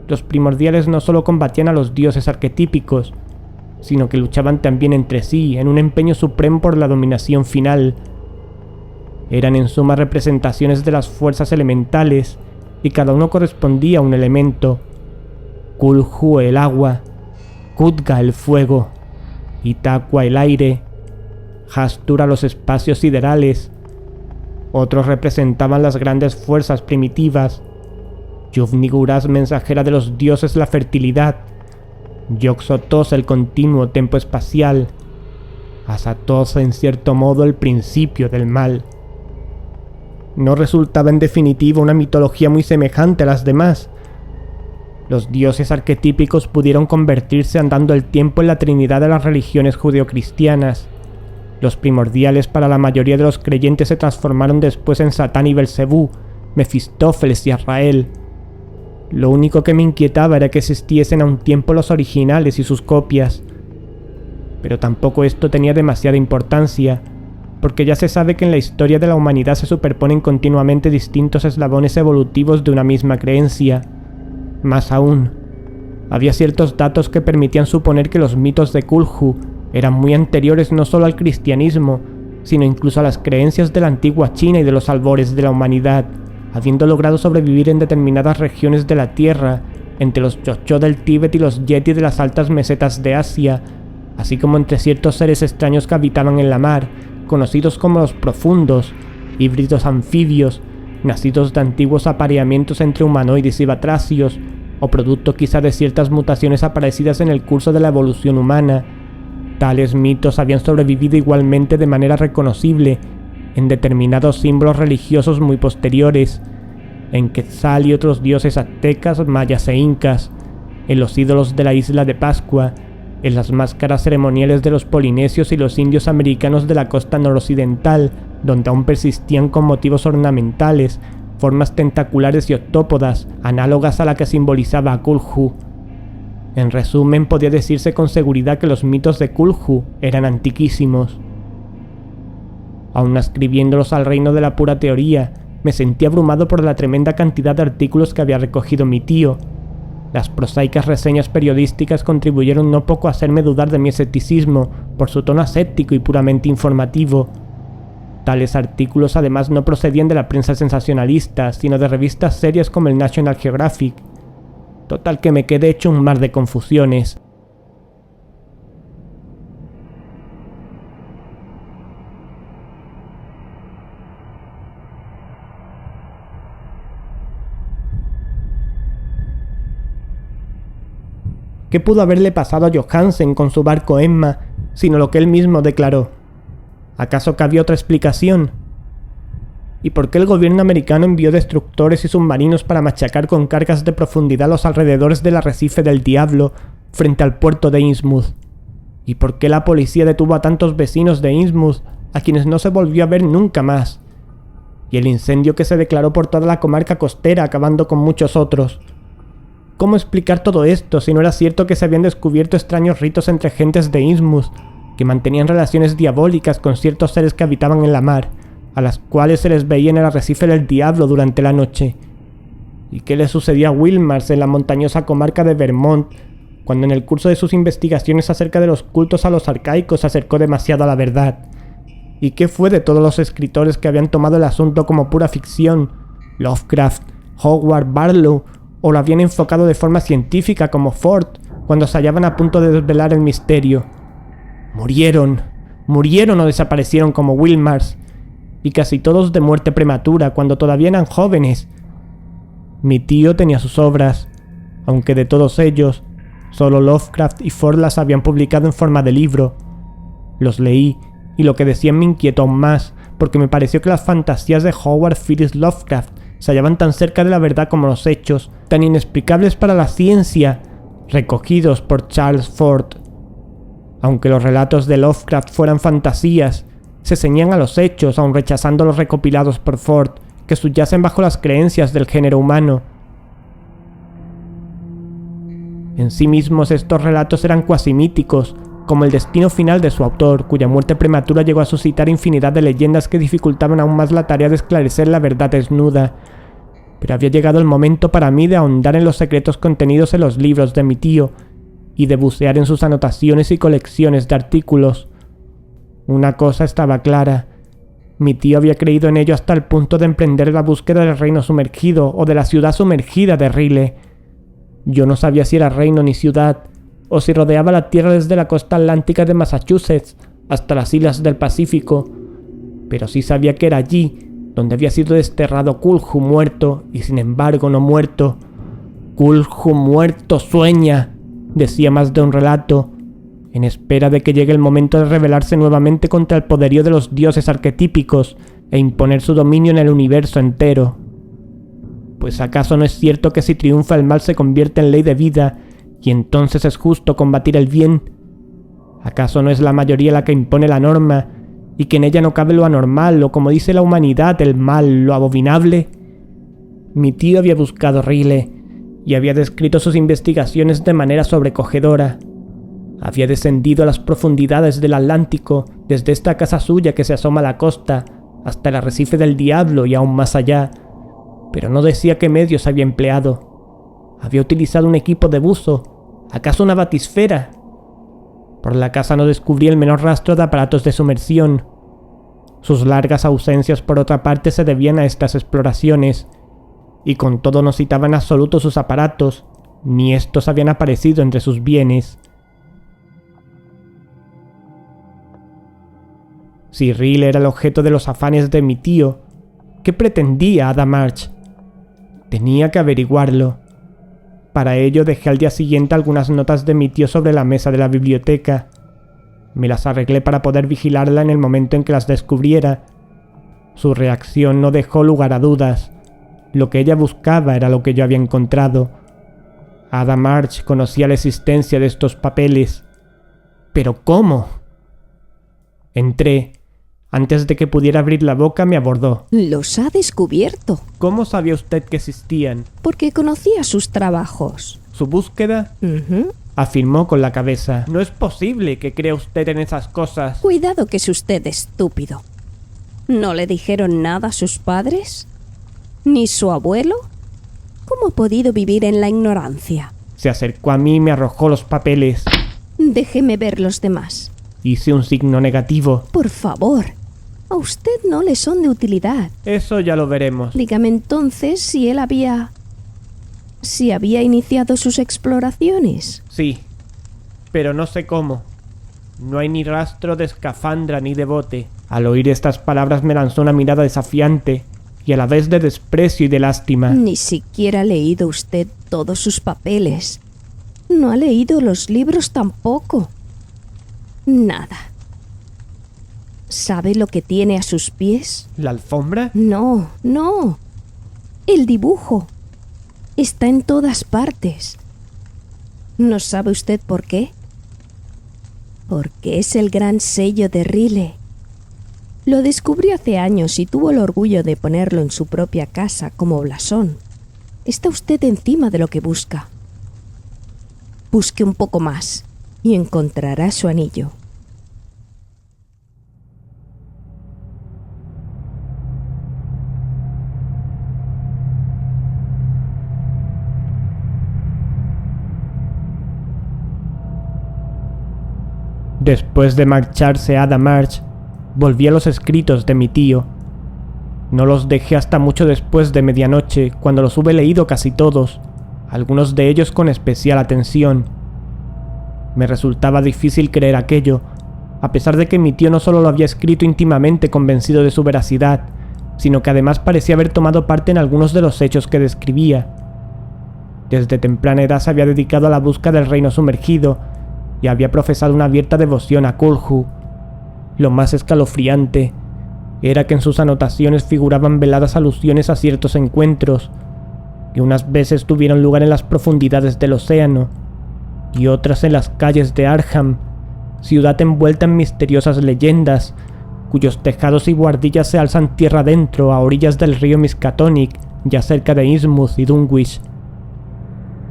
Los primordiales no solo combatían a los dioses arquetípicos, sino que luchaban también entre sí en un empeño supremo por la dominación final. Eran en suma representaciones de las fuerzas elementales, y cada uno correspondía a un elemento. Kulhu el agua, Kudga el fuego, Itakua el aire, Hastura los espacios siderales. Otros representaban las grandes fuerzas primitivas, Yuvniguras mensajera de los dioses la fertilidad, Yoxotos el continuo tempo espacial, Asatos en cierto modo el principio del mal. No resultaba en definitiva una mitología muy semejante a las demás. Los dioses arquetípicos pudieron convertirse andando el tiempo en la trinidad de las religiones judeocristianas. Los primordiales para la mayoría de los creyentes se transformaron después en Satán y Belcebú, Mefistófeles y Azrael. Lo único que me inquietaba era que existiesen a un tiempo los originales y sus copias. Pero tampoco esto tenía demasiada importancia, porque ya se sabe que en la historia de la humanidad se superponen continuamente distintos eslabones evolutivos de una misma creencia. Más aún, había ciertos datos que permitían suponer que los mitos de Kulhu eran muy anteriores no solo al cristianismo, sino incluso a las creencias de la antigua China y de los albores de la humanidad, habiendo logrado sobrevivir en determinadas regiones de la Tierra, entre los Chocho del Tíbet y los Yeti de las altas mesetas de Asia, así como entre ciertos seres extraños que habitaban en la mar, conocidos como los profundos, híbridos anfibios, nacidos de antiguos apareamientos entre humanoides y batracios, o producto quizá de ciertas mutaciones aparecidas en el curso de la evolución humana. Tales mitos habían sobrevivido igualmente de manera reconocible en determinados símbolos religiosos muy posteriores, en Quetzal y otros dioses aztecas, mayas e incas, en los ídolos de la isla de Pascua, en las máscaras ceremoniales de los polinesios y los indios americanos de la costa noroccidental, donde aún persistían con motivos ornamentales, formas tentaculares y octópodas, análogas a la que simbolizaba a Kulhu. En resumen, podía decirse con seguridad que los mitos de Kulhu eran antiquísimos. Aún ascribiéndolos al reino de la pura teoría, me sentí abrumado por la tremenda cantidad de artículos que había recogido mi tío. Las prosaicas reseñas periodísticas contribuyeron no poco a hacerme dudar de mi escepticismo por su tono aséptico y puramente informativo. Tales artículos además no procedían de la prensa sensacionalista, sino de revistas serias como el National Geographic. Total que me quedé hecho un mar de confusiones. ¿Qué pudo haberle pasado a Johansen con su barco Emma, sino lo que él mismo declaró? ¿Acaso cabía otra explicación? ¿Y por qué el gobierno americano envió destructores y submarinos para machacar con cargas de profundidad los alrededores del arrecife del Diablo frente al puerto de Innsmouth? ¿Y por qué la policía detuvo a tantos vecinos de Innsmouth a quienes no se volvió a ver nunca más? Y el incendio que se declaró por toda la comarca costera, acabando con muchos otros. ¿Cómo explicar todo esto si no era cierto que se habían descubierto extraños ritos entre gentes de Innsmouth que mantenían relaciones diabólicas con ciertos seres que habitaban en la mar, a las cuales se les veía en el arrecife del Diablo durante la noche? ¿Y qué le sucedió a Wilmars en la montañosa comarca de Vermont, cuando en el curso de sus investigaciones acerca de los cultos a los arcaicos se acercó demasiado a la verdad? ¿Y qué fue de todos los escritores que habían tomado el asunto como pura ficción? Lovecraft, Howard Barlow, o lo habían enfocado de forma científica como Ford, cuando se hallaban a punto de desvelar el misterio. Murieron o desaparecieron como Wilmars, y casi todos de muerte prematura cuando todavía eran jóvenes. Mi tío tenía sus obras, aunque de todos ellos, solo Lovecraft y Ford las habían publicado en forma de libro. Los leí, y lo que decían me inquietó aún más, porque me pareció que las fantasías de Howard Phillips Lovecraft se hallaban tan cerca de la verdad como los hechos, tan inexplicables para la ciencia, recogidos por Charles Ford. Aunque los relatos de Lovecraft fueran fantasías, se ceñían a los hechos, aun rechazando los recopilados por Ford, que subyacen bajo las creencias del género humano. En sí mismos estos relatos eran cuasi míticos, como el destino final de su autor, cuya muerte prematura llegó a suscitar infinidad de leyendas que dificultaban aún más la tarea de esclarecer la verdad desnuda. Pero había llegado el momento para mí de ahondar en los secretos contenidos en los libros de mi tío, y de bucear en sus anotaciones y colecciones de artículos. Una cosa estaba clara: mi tío había creído en ello hasta el punto de emprender la búsqueda del reino sumergido o de la ciudad sumergida de Ryle. Yo no sabía si era reino ni ciudad, o si rodeaba la Tierra desde la costa atlántica de Massachusetts hasta las islas del Pacífico, pero sí sabía que era allí donde había sido desterrado Kulhu muerto, y sin embargo no muerto. «Kulhu muerto sueña», decía más de un relato, en espera de que llegue el momento de rebelarse nuevamente contra el poderío de los dioses arquetípicos e imponer su dominio en el universo entero. Pues ¿acaso no es cierto que si triunfa el mal se convierte en ley de vida, y entonces es justo combatir el bien? ¿Acaso no es la mayoría la que impone la norma, y que en ella no cabe lo anormal, o como dice la humanidad, el mal, lo abominable? Mi tío había buscado Ryle, y había descrito sus investigaciones de manera sobrecogedora. Había descendido a las profundidades del Atlántico, desde esta casa suya que se asoma a la costa, hasta el arrecife del Diablo y aún más allá, pero no decía qué medios había empleado. Había utilizado un equipo de buzo, ¿acaso una batisfera? Por la casa no descubrí el menor rastro de aparatos de sumersión. Sus largas ausencias, por otra parte, se debían a estas exploraciones, y con todo no citaba en absoluto sus aparatos, ni estos habían aparecido entre sus bienes. Si Ryle era el objeto de los afanes de mi tío, ¿qué pretendía Ada March? Tenía que averiguarlo. Para ello dejé al día siguiente algunas notas de mi tío sobre la mesa de la biblioteca. Me las arreglé para poder vigilarla en el momento en que las descubriera. Su reacción no dejó lugar a dudas. Lo que ella buscaba era lo que yo había encontrado. Ada March conocía la existencia de estos papeles. ¿Pero cómo? Entré. Antes de que pudiera abrir la boca me abordó. Los ha descubierto. ¿Cómo sabía usted que existían? Porque conocía sus trabajos. ¿Su búsqueda? Afirmó con la cabeza. No es posible que crea usted en esas cosas. Cuidado que es usted estúpido. ¿No le dijeron nada a sus padres? ¿Ni su abuelo? ¿Cómo ha podido vivir en la ignorancia? Se acercó a mí y me arrojó los papeles. Déjeme ver los demás. Hice un signo negativo. Por favor, a usted no le son de utilidad. Eso ya lo veremos. Dígame entonces si él había iniciado sus exploraciones. Sí, pero no sé cómo. No hay ni rastro de escafandra ni de bote. Al oír estas palabras me lanzó una mirada desafiante y a la vez de desprecio y de lástima. Ni siquiera ha leído usted todos sus papeles. No ha leído los libros tampoco. Nada. ¿Sabe lo que tiene a sus pies? ¿La alfombra? No, no. El dibujo. Está en todas partes. ¿No sabe usted por qué? Porque es el gran sello de Riley. Lo descubrió hace años y tuvo el orgullo de ponerlo en su propia casa como blasón. Está usted encima de lo que busca. Busque un poco más y encontrará su anillo. Después de marcharse Ada March, volví a los escritos de mi tío. No los dejé hasta mucho después de medianoche, cuando los hube leído casi todos, algunos de ellos con especial atención. Me resultaba difícil creer aquello, a pesar de que mi tío no solo lo había escrito íntimamente convencido de su veracidad, sino que además parecía haber tomado parte en algunos de los hechos que describía. Desde temprana edad se había dedicado a la búsqueda del reino sumergido y había profesado una abierta devoción a Cthulhu. Lo más escalofriante era que en sus anotaciones figuraban veladas alusiones a ciertos encuentros, que unas veces tuvieron lugar en las profundidades del océano y otras en las calles de Arkham, ciudad envuelta en misteriosas leyendas, cuyos tejados y buhardillas se alzan tierra adentro a orillas del río Miskatonic, ya cerca de Innsmouth y Dunwich.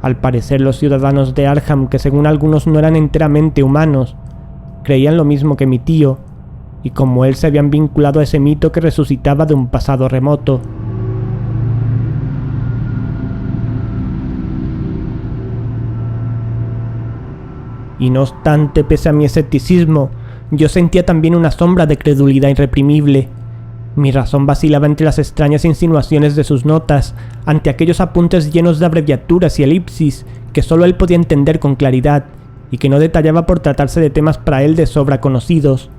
Al parecer los ciudadanos de Arkham, que según algunos no eran enteramente humanos, creían lo mismo que mi tío, y como él se habían vinculado a ese mito que resucitaba de un pasado remoto. Y no obstante, pese a mi escepticismo, yo sentía también una sombra de credulidad irreprimible. Mi razón vacilaba entre las extrañas insinuaciones de sus notas, ante aquellos apuntes llenos de abreviaturas y elipsis que solo él podía entender con claridad, y que no detallaba por tratarse de temas para él de sobra conocidos.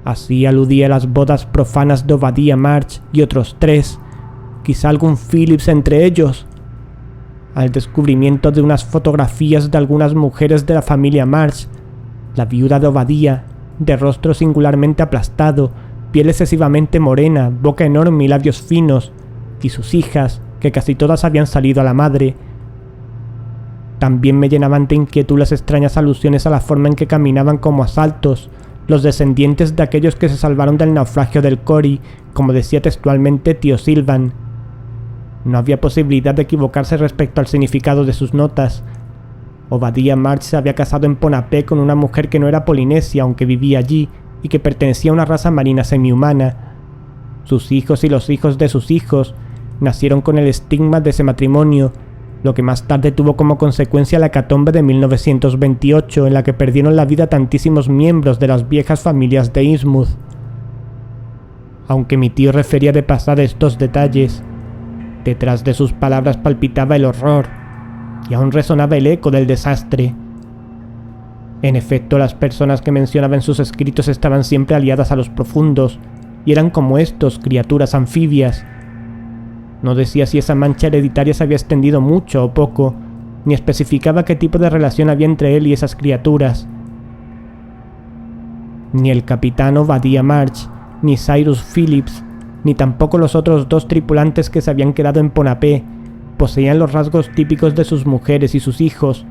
Así aludía a las bodas profanas de Obadiah March y otros 3, quizá algún Phillips entre ellos, al descubrimiento de unas fotografías de algunas mujeres de la familia March, la viuda de Obadiah, de rostro singularmente aplastado, piel excesivamente morena, boca enorme y labios finos, y sus hijas, que casi todas habían salido a la madre. También me llenaban de inquietud las extrañas alusiones a la forma en que caminaban como asaltos los descendientes de aquellos que se salvaron del naufragio del Cory, como decía textualmente tío Sylvan. No había posibilidad de equivocarse respecto al significado de sus notas. Obadiah March se había casado en Ponape con una mujer que no era polinesia, aunque vivía allí, y que pertenecía a una raza marina semihumana. Sus hijos y los hijos de sus hijos nacieron con el estigma de ese matrimonio, lo que más tarde tuvo como consecuencia la hecatombe de 1928, en la que perdieron la vida tantísimos miembros de las viejas familias de Innsmouth. Aunque mi tío refería de pasada estos detalles, detrás de sus palabras palpitaba el horror, y aún resonaba el eco del desastre. En efecto, las personas que mencionaba en sus escritos estaban siempre aliadas a los profundos, y eran como estos, criaturas anfibias. No decía si esa mancha hereditaria se había extendido mucho o poco, ni especificaba qué tipo de relación había entre él y esas criaturas. Ni el capitán Obadiah March, ni Cyrus Phillips, ni tampoco los otros 2 tripulantes que se habían quedado en Ponape, poseían los rasgos típicos de sus mujeres y sus hijos,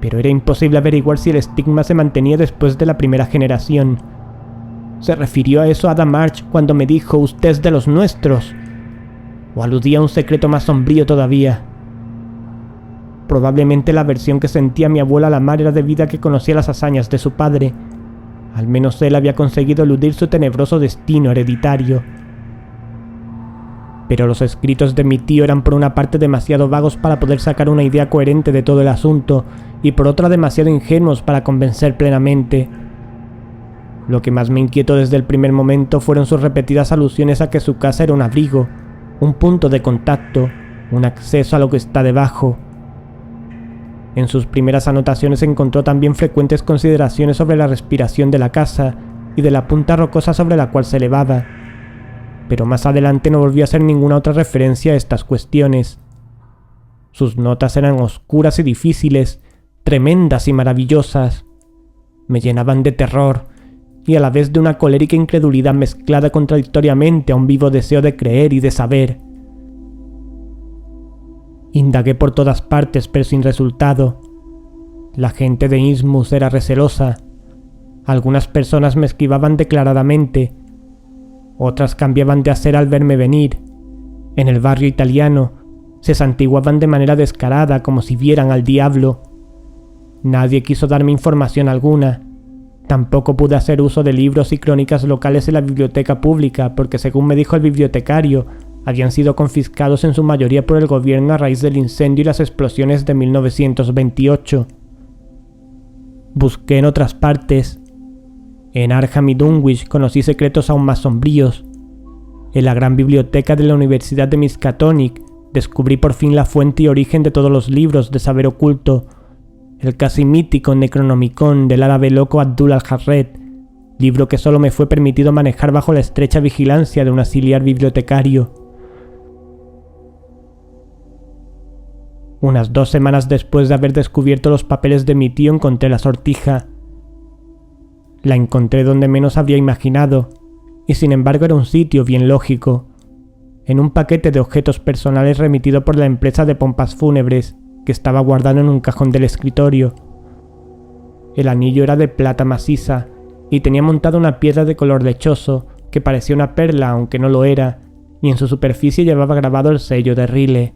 pero era imposible averiguar si el estigma se mantenía después de la primera generación. ¿Se refirió a eso Ada March cuando me dijo «usted es de los nuestros»? ¿O aludía a un secreto más sombrío todavía? Probablemente la aversión que sentía mi abuela a la mar era debido a que conocía las hazañas de su padre. Al menos él había conseguido eludir su tenebroso destino hereditario. Pero los escritos de mi tío eran por una parte demasiado vagos para poder sacar una idea coherente de todo el asunto, y por otra demasiado ingenuos para convencer plenamente. Lo que más me inquietó desde el primer momento fueron sus repetidas alusiones a que su casa era un abrigo, un punto de contacto, un acceso a lo que está debajo. En sus primeras anotaciones encontró también frecuentes consideraciones sobre la respiración de la casa y de la punta rocosa sobre la cual se elevaba, pero más adelante no volvió a hacer ninguna otra referencia a estas cuestiones. Sus notas eran oscuras y difíciles, tremendas y maravillosas. Me llenaban de terror, y a la vez de una colérica incredulidad mezclada contradictoriamente a un vivo deseo de creer y de saber. Indagué por todas partes, pero sin resultado. La gente de Innsmouth era recelosa. Algunas personas me esquivaban declaradamente, otras cambiaban de hacer al verme venir. En el barrio italiano se santiguaban de manera descarada como si vieran al diablo. Nadie quiso darme información alguna. Tampoco pude hacer uso de libros y crónicas locales en la biblioteca pública porque, según me dijo el bibliotecario, habían sido confiscados en su mayoría por el gobierno a raíz del incendio y las explosiones de 1928. Busqué en otras partes. En Arkham y Dunwich conocí secretos aún más sombríos. En la gran biblioteca de la Universidad de Miskatonic descubrí por fin la fuente y origen de todos los libros de saber oculto, el casi mítico Necronomicon del árabe loco Abdul al-Harret, libro que solo me fue permitido manejar bajo la estrecha vigilancia de un auxiliar bibliotecario. Unas 2 semanas después de haber descubierto los papeles de mi tío encontré la sortija. La encontré donde menos habría imaginado, y sin embargo era un sitio bien lógico, en un paquete de objetos personales remitido por la empresa de pompas fúnebres que estaba guardado en un cajón del escritorio. El anillo era de plata maciza y tenía montada una piedra de color lechoso que parecía una perla aunque no lo era, y en su superficie llevaba grabado el sello de Rile.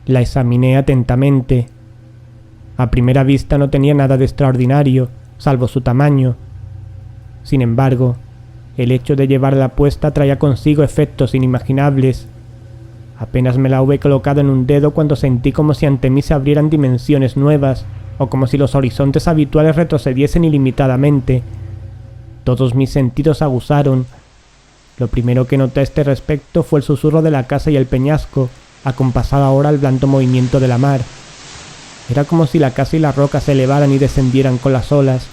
La examiné atentamente. A primera vista no tenía nada de extraordinario, salvo su tamaño. Sin embargo, el hecho de llevarla puesta traía consigo efectos inimaginables. Apenas me la hube colocado en un dedo cuando sentí como si ante mí se abrieran dimensiones nuevas, o como si los horizontes habituales retrocediesen ilimitadamente. Todos mis sentidos aguzaron. Lo primero que noté a este respecto fue el susurro de la casa y el peñasco, acompasado ahora al blando movimiento de la mar. Era como si la casa y la roca se elevaran y descendieran con las olas.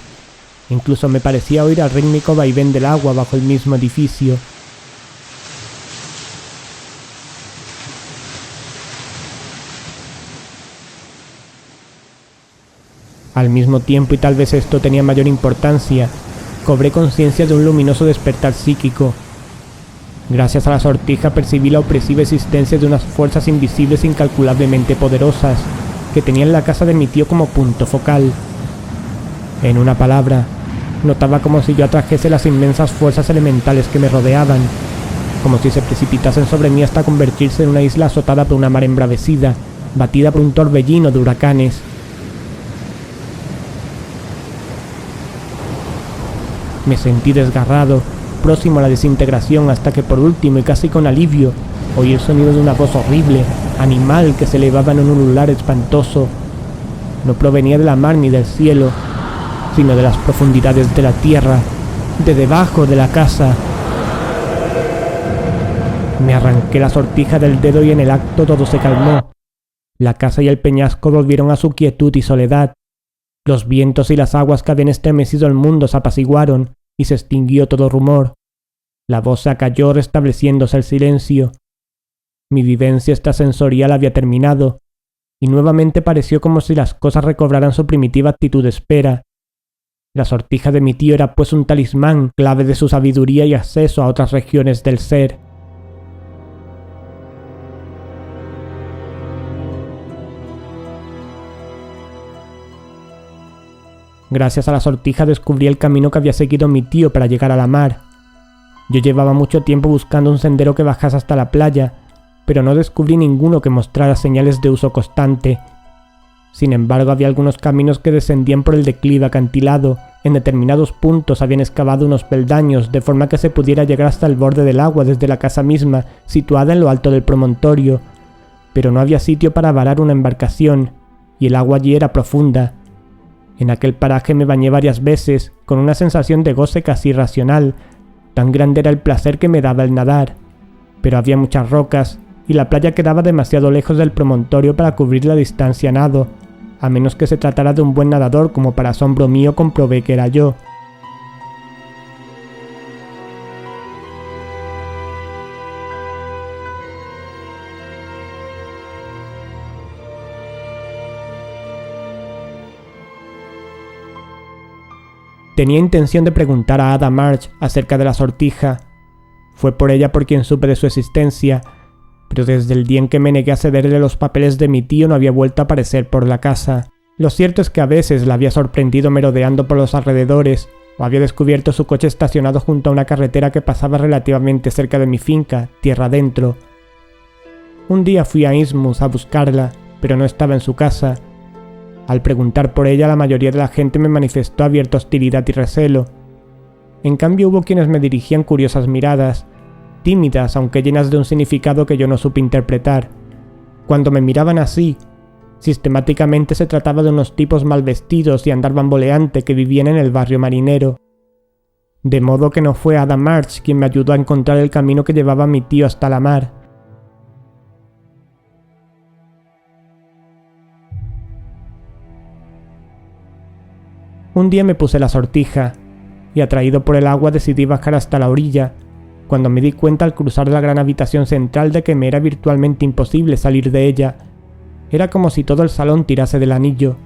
Incluso me parecía oír al rítmico vaivén del agua bajo el mismo edificio. Al mismo tiempo, y tal vez esto tenía mayor importancia, cobré conciencia de un luminoso despertar psíquico. Gracias a la sortija percibí la opresiva existencia de unas fuerzas invisibles incalculablemente poderosas que tenían la casa de mi tío como punto focal. En una palabra, notaba como si yo atrajese las inmensas fuerzas elementales que me rodeaban, como si se precipitasen sobre mí hasta convertirse en una isla azotada por una mar embravecida, batida por un torbellino de huracanes. Me sentí desgarrado, próximo a la desintegración, hasta que por último y casi con alivio oí el sonido de una voz horrible, animal, que se elevaba en un ulular espantoso. No provenía de la mar ni del cielo, sino de las profundidades de la tierra, de debajo de la casa. Me arranqué la sortija del dedo y en el acto todo se calmó. La casa y el peñasco volvieron a su quietud y soledad. Los vientos y las aguas que habían estremecido el mundo se apaciguaron y se extinguió todo rumor. La voz se acalló, restableciéndose el silencio. Mi vivencia extrasensorial había terminado, y nuevamente pareció como si las cosas recobraran su primitiva actitud de espera. La sortija de mi tío era pues un talismán, clave de su sabiduría y acceso a otras regiones del ser. Gracias a la sortija descubrí el camino que había seguido mi tío para llegar a la mar. Yo llevaba mucho tiempo buscando un sendero que bajase hasta la playa, pero no descubrí ninguno que mostrara señales de uso constante. Sin embargo, había algunos caminos que descendían por el declive acantilado. En determinados puntos habían excavado unos peldaños, de forma que se pudiera llegar hasta el borde del agua desde la casa misma, situada en lo alto del promontorio. Pero no había sitio para varar una embarcación, y el agua allí era profunda. En aquel paraje me bañé varias veces, con una sensación de goce casi irracional. Tan grande era el placer que me daba el nadar. Pero había muchas rocas, y la playa quedaba demasiado lejos del promontorio para cubrir la distancia a nado, a menos que se tratara de un buen nadador, como para asombro mío comprobé que era yo. Tenía intención de preguntar a Ada March acerca de la sortija. Fue por ella por quien supe de su existencia, pero desde el día en que me negué a cederle los papeles de mi tío no había vuelto a aparecer por la casa. Lo cierto es que a veces la había sorprendido merodeando por los alrededores, o había descubierto su coche estacionado junto a una carretera que pasaba relativamente cerca de mi finca, tierra adentro. Un día fui a Innsmouth a buscarla, pero no estaba en su casa. Al preguntar por ella, la mayoría de la gente me manifestó abierta hostilidad y recelo. En cambio hubo quienes me dirigían curiosas miradas, tímidas aunque llenas de un significado que yo no supe interpretar. Cuando me miraban así, sistemáticamente se trataba de unos tipos mal vestidos y andar bamboleante que vivían en el barrio marinero. De modo que no fue Ada March quien me ayudó a encontrar el camino que llevaba a mi tío hasta la mar. Un día me puse la sortija, y atraído por el agua decidí bajar hasta la orilla, cuando me di cuenta al cruzar la gran habitación central de que me era virtualmente imposible salir de ella. Era como si todo el salón tirase del anillo.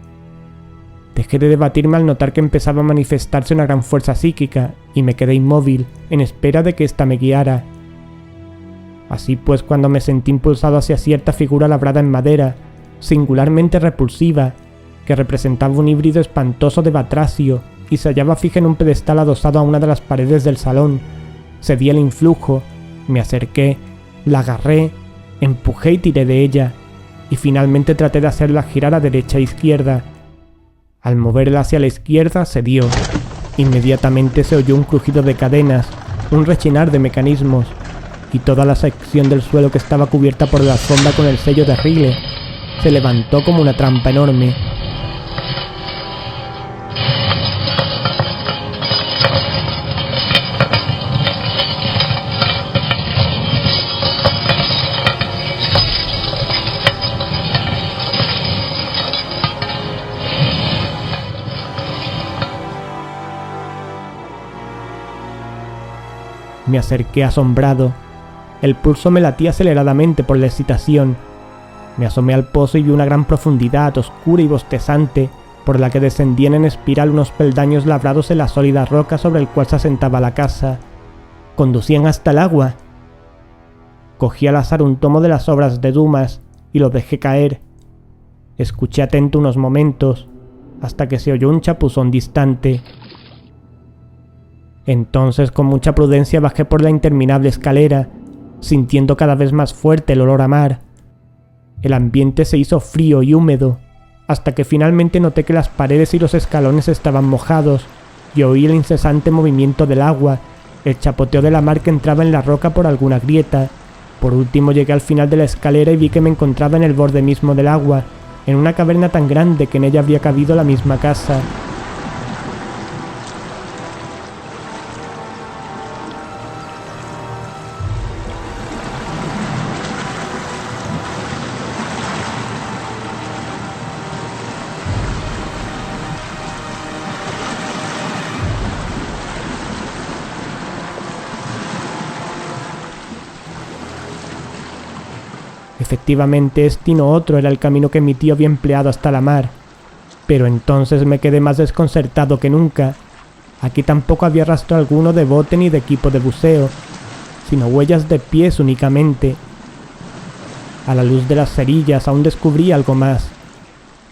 Dejé de debatirme al notar que empezaba a manifestarse una gran fuerza psíquica, y me quedé inmóvil, en espera de que ésta me guiara. Así pues, cuando me sentí impulsado hacia cierta figura labrada en madera, singularmente repulsiva, que representaba un híbrido espantoso de batracio y se hallaba fija en un pedestal adosado a una de las paredes del salón, cedí el influjo, me acerqué, la agarré, empujé y tiré de ella, y finalmente traté de hacerla girar a derecha e izquierda. Al moverla hacia la izquierda cedió. Inmediatamente se oyó un crujido de cadenas, un rechinar de mecanismos, y toda la sección del suelo que estaba cubierta por la alfombra con el sello de Rile se levantó como una trampa enorme. Me acerqué asombrado. El pulso me latía aceleradamente por la excitación. Me asomé al pozo y vi una gran profundidad, oscura y bostezante, por la que descendían en espiral unos peldaños labrados en la sólida roca sobre el cual se asentaba la casa. Conducían hasta el agua. Cogí al azar un tomo de las obras de Dumas y lo dejé caer. Escuché atento unos momentos, hasta que se oyó un chapuzón distante. Entonces con mucha prudencia bajé por la interminable escalera, sintiendo cada vez más fuerte el olor a mar. El ambiente se hizo frío y húmedo, hasta que finalmente noté que las paredes y los escalones estaban mojados, y oí el incesante movimiento del agua, el chapoteo de la mar que entraba en la roca por alguna grieta. Por último llegué al final de la escalera y vi que me encontraba en el borde mismo del agua, en una caverna tan grande que en ella habría cabido la misma casa. Efectivamente, este y no otro era el camino que mi tío había empleado hasta la mar, pero entonces me quedé más desconcertado que nunca. Aquí tampoco había rastro alguno de bote ni de equipo de buceo, sino huellas de pies únicamente. A la luz de las cerillas aún descubrí algo más.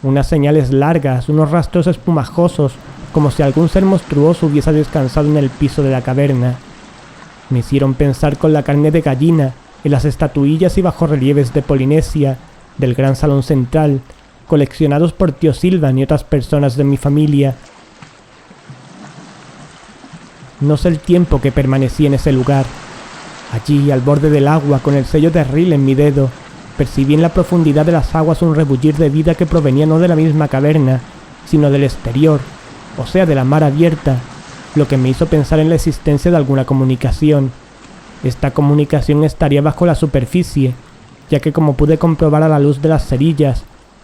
Unas señales largas, unos rastros espumajosos, como si algún ser monstruoso hubiese descansado en el piso de la caverna. Me hicieron pensar con la carne de gallina, en las estatuillas y bajorrelieves de Polinesia, del gran salón central, coleccionados por tío Silvan y otras personas de mi familia. No sé el tiempo que permanecí en ese lugar. Allí, al borde del agua, con el sello de Rile en mi dedo, percibí en la profundidad de las aguas un rebullir de vida que provenía no de la misma caverna, sino del exterior, o sea, de la mar abierta, lo que me hizo pensar en la existencia de alguna comunicación. Esta comunicación estaría bajo la superficie, ya que como pude comprobar a la luz de las cerillas,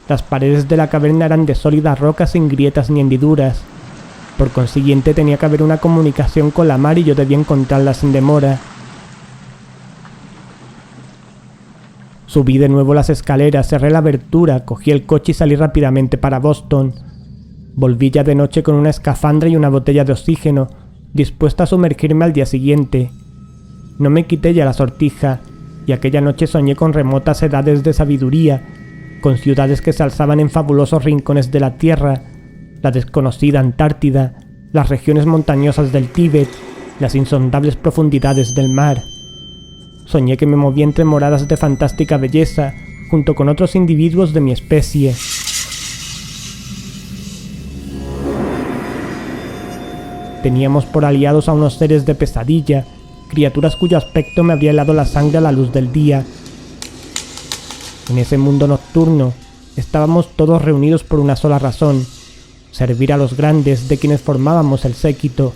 las paredes de la caverna eran de sólidas rocas sin grietas ni hendiduras. Por consiguiente tenía que haber una comunicación con la mar y yo debía encontrarla sin demora. Subí de nuevo las escaleras, cerré la abertura, cogí el coche y salí rápidamente para Boston. Volví ya de noche con una escafandra y una botella de oxígeno, dispuesta a sumergirme al día siguiente. No me quité ya la sortija, y aquella noche soñé con remotas edades de sabiduría, con ciudades que se alzaban en fabulosos rincones de la tierra, la desconocida Antártida, las regiones montañosas del Tíbet, las insondables profundidades del mar. Soñé que me movía entre moradas de fantástica belleza, junto con otros individuos de mi especie. Teníamos por aliados a unos seres de pesadilla, criaturas cuyo aspecto me habría helado la sangre a la luz del día. En ese mundo nocturno, estábamos todos reunidos por una sola razón: servir a los grandes de quienes formábamos el séquito.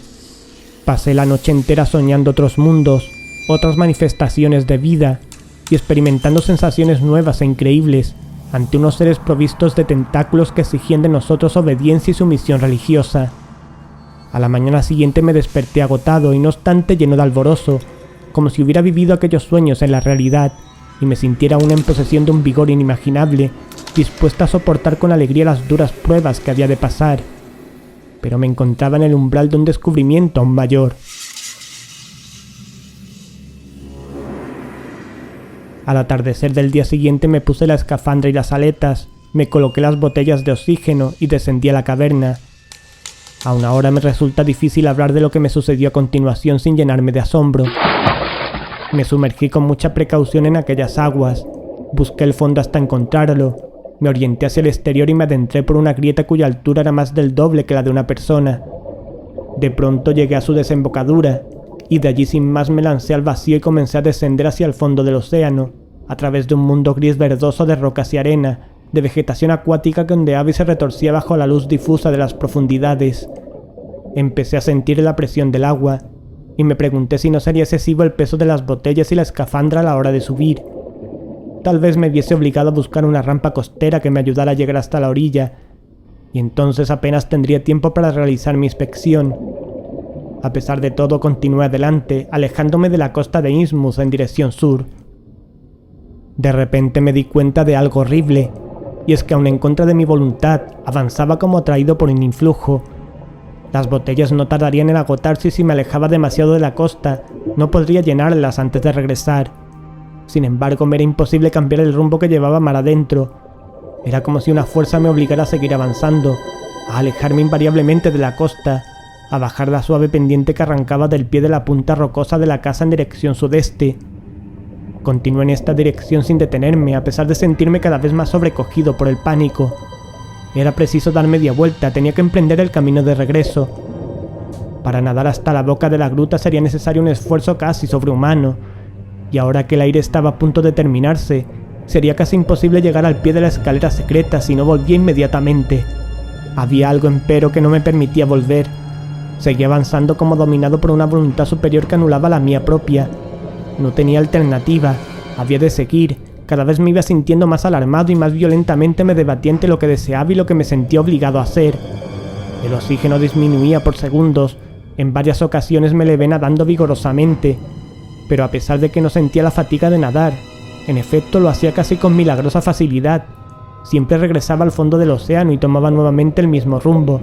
Pasé la noche entera soñando otros mundos, otras manifestaciones de vida, y experimentando sensaciones nuevas e increíbles ante unos seres provistos de tentáculos que exigían de nosotros obediencia y sumisión religiosa. A la mañana siguiente me desperté agotado y no obstante lleno de alborozo, como si hubiera vivido aquellos sueños en la realidad y me sintiera aún en posesión de un vigor inimaginable, dispuesta a soportar con alegría las duras pruebas que había de pasar. Pero me encontraba en el umbral de un descubrimiento aún mayor. Al atardecer del día siguiente me puse la escafandra y las aletas, me coloqué las botellas de oxígeno y descendí a la caverna. Aún ahora me resulta difícil hablar de lo que me sucedió a continuación sin llenarme de asombro. Me sumergí con mucha precaución en aquellas aguas, busqué el fondo hasta encontrarlo, me orienté hacia el exterior y me adentré por una grieta cuya altura era más del doble que la de una persona. De pronto llegué a su desembocadura, y de allí sin más me lancé al vacío y comencé a descender hacia el fondo del océano, a través de un mundo gris verdoso de rocas y arena, de vegetación acuática que ondeaba y se retorcía bajo la luz difusa de las profundidades. Empecé a sentir la presión del agua, y me pregunté si no sería excesivo el peso de las botellas y la escafandra a la hora de subir. Tal vez me viese obligado a buscar una rampa costera que me ayudara a llegar hasta la orilla, y entonces apenas tendría tiempo para realizar mi inspección. A pesar de todo, continué adelante, alejándome de la costa de Innsmouth en dirección sur. De repente me di cuenta de algo horrible, y es que aun en contra de mi voluntad, avanzaba como atraído por un influjo. Las botellas no tardarían en agotarse y si me alejaba demasiado de la costa, no podría llenarlas antes de regresar. Sin embargo, me era imposible cambiar el rumbo que llevaba mar adentro. Era como si una fuerza me obligara a seguir avanzando, a alejarme invariablemente de la costa, a bajar la suave pendiente que arrancaba del pie de la punta rocosa de la casa en dirección sudeste. Continué en esta dirección sin detenerme, a pesar de sentirme cada vez más sobrecogido por el pánico. Era preciso dar media vuelta, tenía que emprender el camino de regreso. Para nadar hasta la boca de la gruta sería necesario un esfuerzo casi sobrehumano, y ahora que el aire estaba a punto de terminarse, sería casi imposible llegar al pie de la escalera secreta si no volvía inmediatamente. Había algo empero que no me permitía volver. Seguía avanzando como dominado por una voluntad superior que anulaba la mía propia. No tenía alternativa, había de seguir. Cada vez me iba sintiendo más alarmado y más violentamente me debatía entre lo que deseaba y lo que me sentía obligado a hacer. El oxígeno disminuía por segundos, en varias ocasiones me elevé nadando vigorosamente, pero a pesar de que no sentía la fatiga de nadar, en efecto lo hacía casi con milagrosa facilidad. Siempre regresaba al fondo del océano y tomaba nuevamente el mismo rumbo.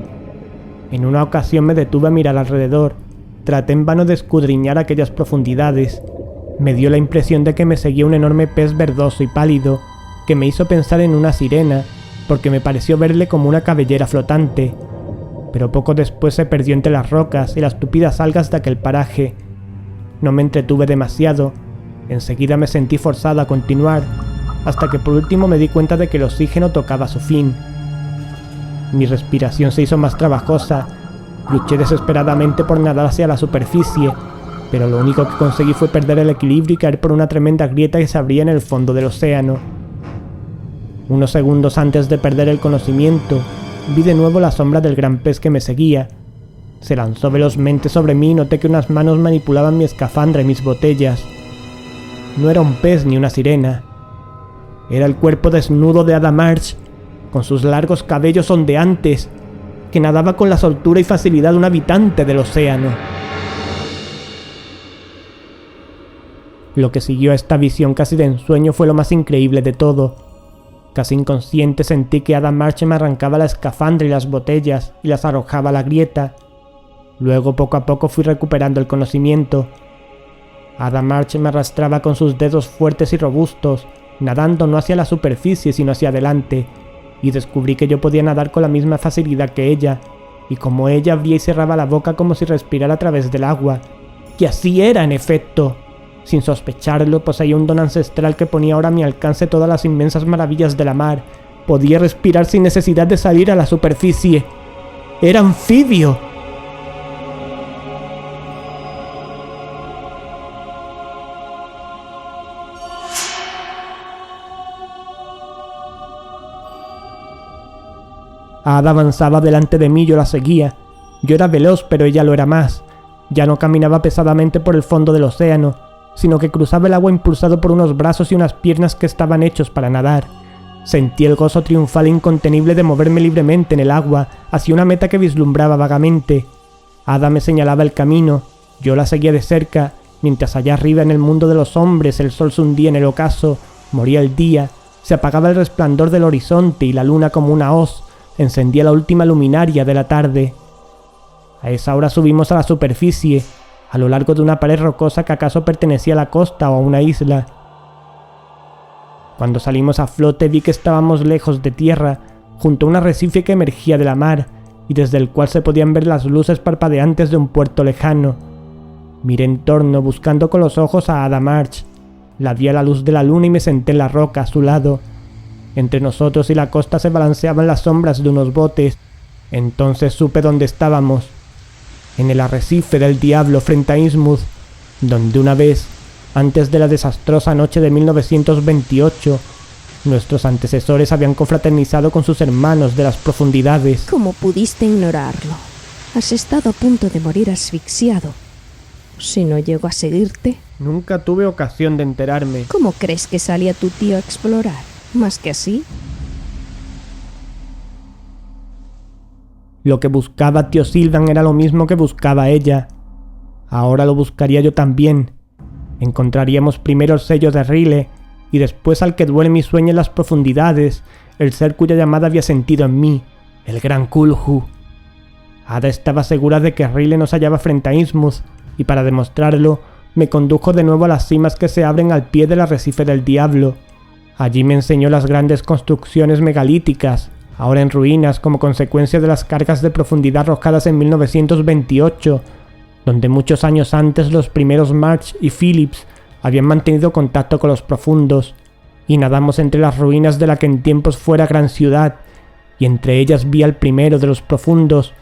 En una ocasión me detuve a mirar alrededor, traté en vano de escudriñar aquellas profundidades. Me dio la impresión de que me seguía un enorme pez verdoso y pálido, que me hizo pensar en una sirena, porque me pareció verle como una cabellera flotante. Pero poco después se perdió entre las rocas y las tupidas algas de aquel paraje. No me entretuve demasiado, enseguida me sentí forzado a continuar, hasta que por último me di cuenta de que el oxígeno tocaba su fin. Mi respiración se hizo más trabajosa, luché desesperadamente por nadar hacia la superficie, pero lo único que conseguí fue perder el equilibrio y caer por una tremenda grieta que se abría en el fondo del océano. Unos segundos antes de perder el conocimiento, vi de nuevo la sombra del gran pez que me seguía. Se lanzó velozmente sobre mí y noté que unas manos manipulaban mi escafandra y mis botellas. No era un pez ni una sirena. Era el cuerpo desnudo de Ada March, con sus largos cabellos ondeantes, que nadaba con la soltura y facilidad de un habitante del océano. Lo que siguió a esta visión casi de ensueño fue lo más increíble de todo. Casi inconsciente sentí que Ada March me arrancaba la escafandra y las botellas y las arrojaba a la grieta. Luego poco a poco fui recuperando el conocimiento. Ada March me arrastraba con sus dedos fuertes y robustos, nadando no hacia la superficie sino hacia adelante, y descubrí que yo podía nadar con la misma facilidad que ella, y como ella abría y cerraba la boca como si respirara a través del agua. Y así era, en efecto. Sin sospecharlo, poseía un don ancestral que ponía ahora a mi alcance todas las inmensas maravillas de la mar. Podía respirar sin necesidad de salir a la superficie. ¡Era anfibio! Ada avanzaba delante de mí y yo la seguía. Yo era veloz, pero ella lo era más. Ya no caminaba pesadamente por el fondo del océano, sino que cruzaba el agua impulsado por unos brazos y unas piernas que estaban hechos para nadar. Sentí el gozo triunfal e incontenible de moverme libremente en el agua hacia una meta que vislumbraba vagamente. Ada me señalaba el camino, yo la seguía de cerca, mientras allá arriba en el mundo de los hombres el sol se hundía en el ocaso, moría el día, se apagaba el resplandor del horizonte y la luna como una hoz encendía la última luminaria de la tarde. A esa hora subimos a la superficie, a lo largo de una pared rocosa que acaso pertenecía a la costa o a una isla. Cuando salimos a flote vi que estábamos lejos de tierra, junto a un arrecife que emergía de la mar, y desde el cual se podían ver las luces parpadeantes de un puerto lejano. Miré en torno buscando con los ojos a Ada March. La vi a la luz de la luna y me senté en la roca a su lado. Entre nosotros y la costa se balanceaban las sombras de unos botes. Entonces supe dónde estábamos. En el arrecife del diablo frente a Innsmouth, donde una vez, antes de la desastrosa noche de 1928, nuestros antecesores habían confraternizado con sus hermanos de las profundidades. ¿Cómo pudiste ignorarlo? Has estado a punto de morir asfixiado. Si no llego a seguirte... Nunca tuve ocasión de enterarme. ¿Cómo crees que salía tu tío a explorar? ¿Más que así? Lo que buscaba tío Sylvan era lo mismo que buscaba ella. Ahora lo buscaría yo también. Encontraríamos primero el sello de Ryle, y después al que duele mi sueño en las profundidades, el ser cuya llamada había sentido en mí, el gran Kulhu. Ada estaba segura de que Ryle nos hallaba frente a Innsmouth, y para demostrarlo, me condujo de nuevo a las cimas que se abren al pie del arrecife del diablo. Allí me enseñó las grandes construcciones megalíticas, ahora en ruinas como consecuencia de las cargas de profundidad arrojadas en 1928, donde muchos años antes los primeros March y Phillips habían mantenido contacto con los profundos, y nadamos entre las ruinas de la que en tiempos fuera gran ciudad, y entre ellas vi al primero de los profundos,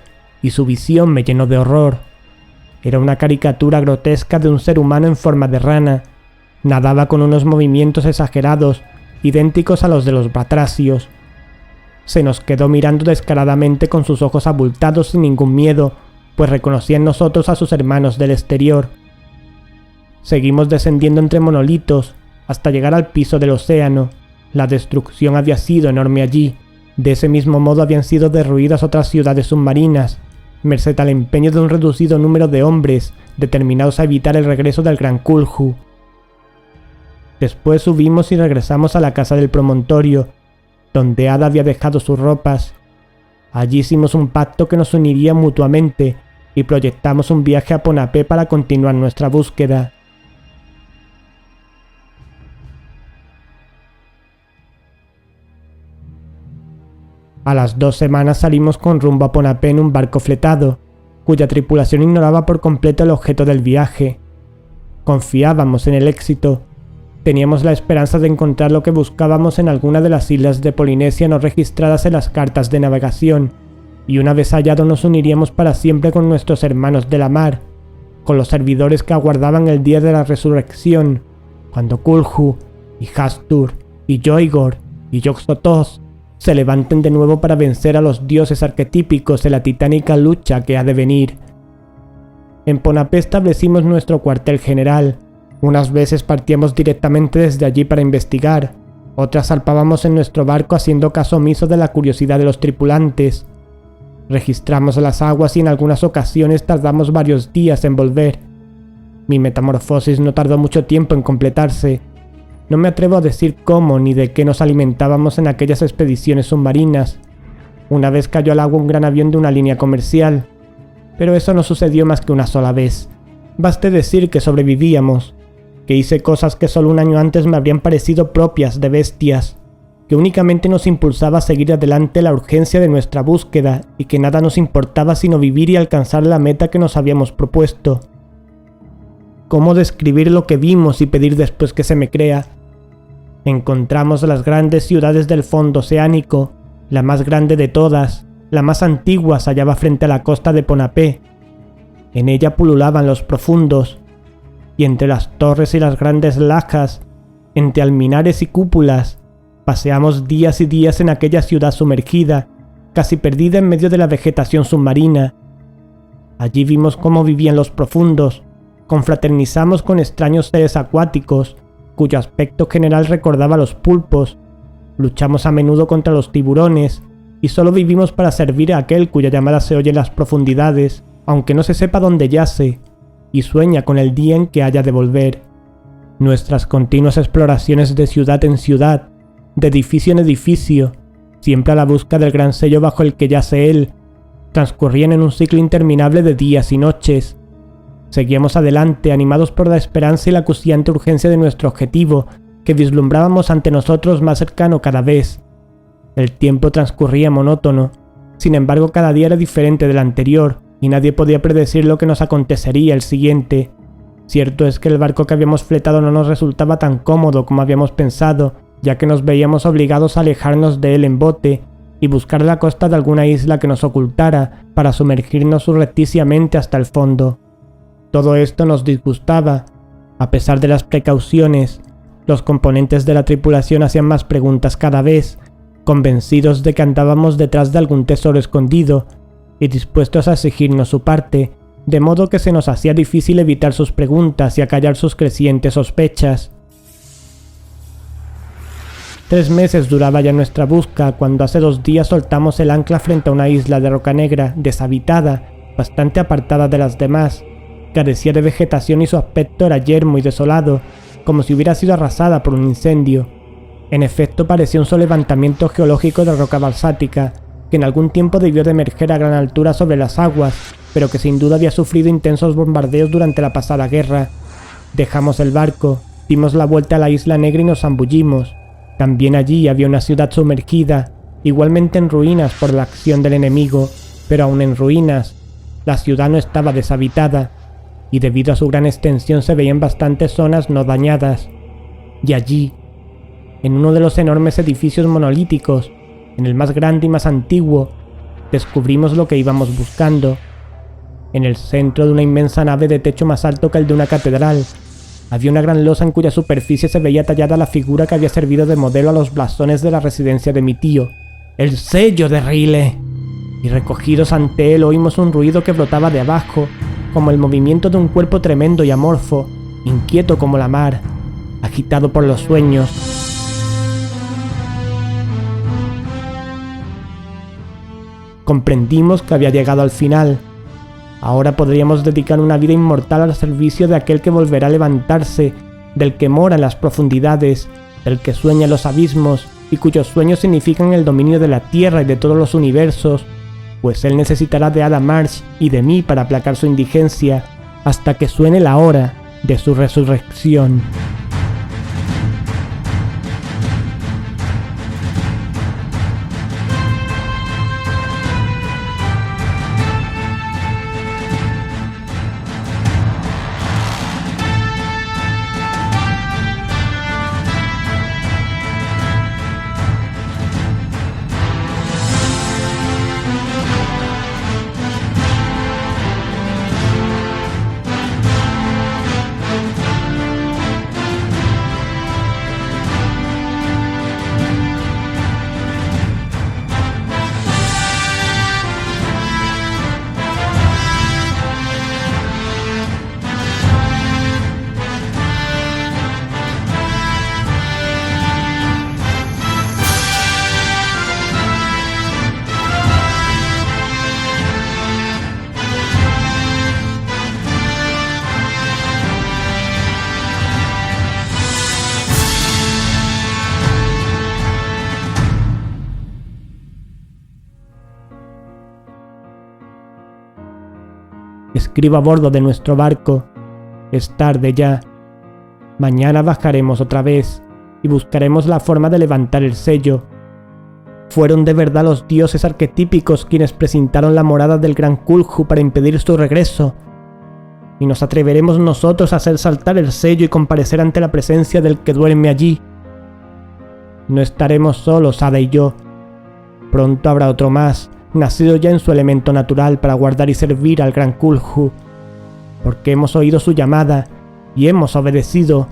y su visión me llenó de horror. Era una caricatura grotesca de un ser humano en forma de rana. Nadaba con unos movimientos exagerados, idénticos a los de los batracios. Se nos quedó mirando descaradamente con sus ojos abultados sin ningún miedo, pues reconocía en nosotros a sus hermanos del exterior. Seguimos descendiendo entre monolitos, hasta llegar al piso del océano. La destrucción había sido enorme allí. De ese mismo modo habían sido derruidas otras ciudades submarinas, merced al empeño de un reducido número de hombres, determinados a evitar el regreso del gran Kulhu. Después subimos y regresamos a la casa del promontorio, donde Ada había dejado sus ropas. Allí hicimos un pacto que nos uniría mutuamente y proyectamos un viaje a Ponape para continuar nuestra búsqueda. A las 2 semanas salimos con rumbo a Ponape en un barco fletado, cuya tripulación ignoraba por completo el objeto del viaje. Confiábamos en el éxito. Teníamos la esperanza de encontrar lo que buscábamos en alguna de las islas de Polinesia no registradas en las cartas de navegación, y una vez hallado nos uniríamos para siempre con nuestros hermanos de la mar, con los servidores que aguardaban el día de la resurrección, cuando Kulhu, y Hastur, y Yoigor, y Yog-Sothoth se levanten de nuevo para vencer a los dioses arquetípicos en la titánica lucha que ha de venir. En Ponape establecimos nuestro cuartel general. Unas veces partíamos directamente desde allí para investigar, otras zarpábamos en nuestro barco haciendo caso omiso de la curiosidad de los tripulantes. Registramos las aguas y en algunas ocasiones tardamos varios días en volver. Mi metamorfosis no tardó mucho tiempo en completarse. No me atrevo a decir cómo ni de qué nos alimentábamos en aquellas expediciones submarinas. Una vez cayó al agua un gran avión de una línea comercial, pero eso no sucedió más que una sola vez. Baste decir que sobrevivíamos, que hice cosas que solo un año antes me habrían parecido propias de bestias, que únicamente nos impulsaba a seguir adelante la urgencia de nuestra búsqueda y que nada nos importaba sino vivir y alcanzar la meta que nos habíamos propuesto. ¿Cómo describir lo que vimos y pedir después que se me crea? Encontramos las grandes ciudades del fondo oceánico, la más grande de todas, la más antigua se hallaba frente a la costa de Ponapé. En ella pululaban los profundos, y entre las torres y las grandes lajas, entre alminares y cúpulas, paseamos días y días en aquella ciudad sumergida, casi perdida en medio de la vegetación submarina. Allí vimos cómo vivían los profundos, confraternizamos con extraños seres acuáticos, cuyo aspecto general recordaba a los pulpos, luchamos a menudo contra los tiburones, y solo vivimos para servir a aquel cuya llamada se oye en las profundidades, aunque no se sepa dónde yace, y sueña con el día en que haya de volver. Nuestras continuas exploraciones de ciudad en ciudad, de edificio en edificio, siempre a la busca del gran sello bajo el que yace él, transcurrían en un ciclo interminable de días y noches. Seguíamos adelante, animados por la esperanza y la acuciante urgencia de nuestro objetivo, que vislumbrábamos ante nosotros más cercano cada vez. El tiempo transcurría monótono, sin embargo cada día era diferente del anterior, y nadie podía predecir lo que nos acontecería el siguiente. Cierto es que el barco que habíamos fletado no nos resultaba tan cómodo como habíamos pensado, ya que nos veíamos obligados a alejarnos de él en bote y buscar la costa de alguna isla que nos ocultara para sumergirnos surrepticiamente hasta el fondo. Todo esto nos disgustaba. A pesar de las precauciones, los componentes de la tripulación hacían más preguntas cada vez, convencidos de que andábamos detrás de algún tesoro escondido y dispuestos a exigirnos su parte, de modo que se nos hacía difícil evitar sus preguntas y acallar sus crecientes sospechas. 3 meses duraba ya nuestra busca cuando hace 2 días soltamos el ancla frente a una isla de roca negra, deshabitada, bastante apartada de las demás. Carecía de vegetación y su aspecto era yermo y desolado, como si hubiera sido arrasada por un incendio. En efecto, parecía un solo levantamiento geológico de roca basática, que en algún tiempo debió de emerger a gran altura sobre las aguas, pero que sin duda había sufrido intensos bombardeos durante la pasada guerra. Dejamos el barco, dimos la vuelta a la isla negra y nos zambullimos. También allí había una ciudad sumergida, igualmente en ruinas por la acción del enemigo, pero aún en ruinas, la ciudad no estaba deshabitada, y debido a su gran extensión se veían bastantes zonas no dañadas. Y allí, en uno de los enormes edificios monolíticos, en el más grande y más antiguo, descubrimos lo que íbamos buscando. En el centro de una inmensa nave de techo más alto que el de una catedral, había una gran losa en cuya superficie se veía tallada la figura que había servido de modelo a los blasones de la residencia de mi tío, el sello de Rile. Y recogidos ante él oímos un ruido que brotaba de abajo, como el movimiento de un cuerpo tremendo y amorfo, inquieto como la mar, agitado por los sueños. Comprendimos que había llegado al final. Ahora podríamos dedicar una vida inmortal al servicio de aquel que volverá a levantarse, del que mora en las profundidades, del que sueña en los abismos y cuyos sueños significan el dominio de la tierra y de todos los universos, pues él necesitará de Ada Marsh y de mí para aplacar su indigencia, hasta que suene la hora de su resurrección. escribo a bordo de nuestro barco. Es tarde ya. Mañana bajaremos otra vez y buscaremos la forma de levantar el sello. Fueron de verdad los dioses arquetípicos quienes precintaron la morada del Gran Kulhu para impedir su regreso. Y nos atreveremos nosotros a hacer saltar el sello y comparecer ante la presencia del que duerme allí. No estaremos solos, Ada y yo. Pronto habrá otro más, nacido ya en su elemento natural para guardar y servir al Gran Kulhu. Porque hemos oído su llamada y hemos obedecido.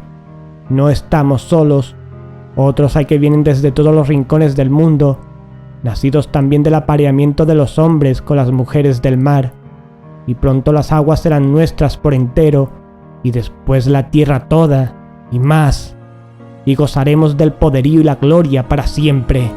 No estamos solos. Otros hay que vienen desde todos los rincones del mundo, nacidos también del apareamiento de los hombres con las mujeres del mar. Y pronto las aguas serán nuestras por entero, y después la tierra toda, y más. Y gozaremos del poderío y la gloria para siempre.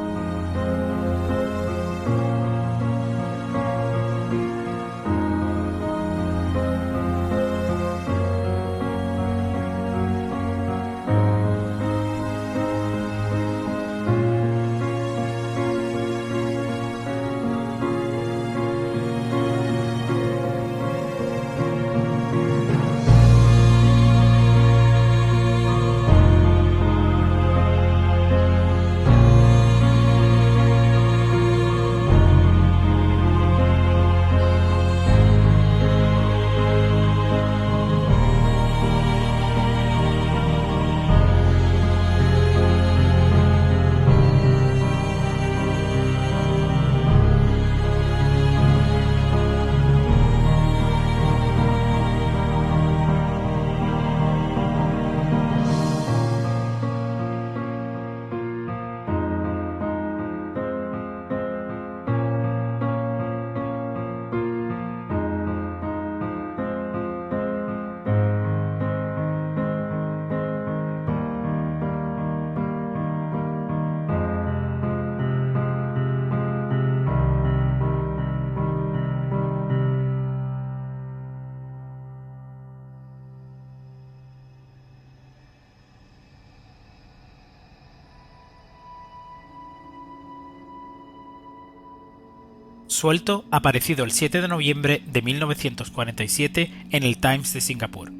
Suelto, aparecido el 7 de noviembre de 1947 en el Times de Singapur.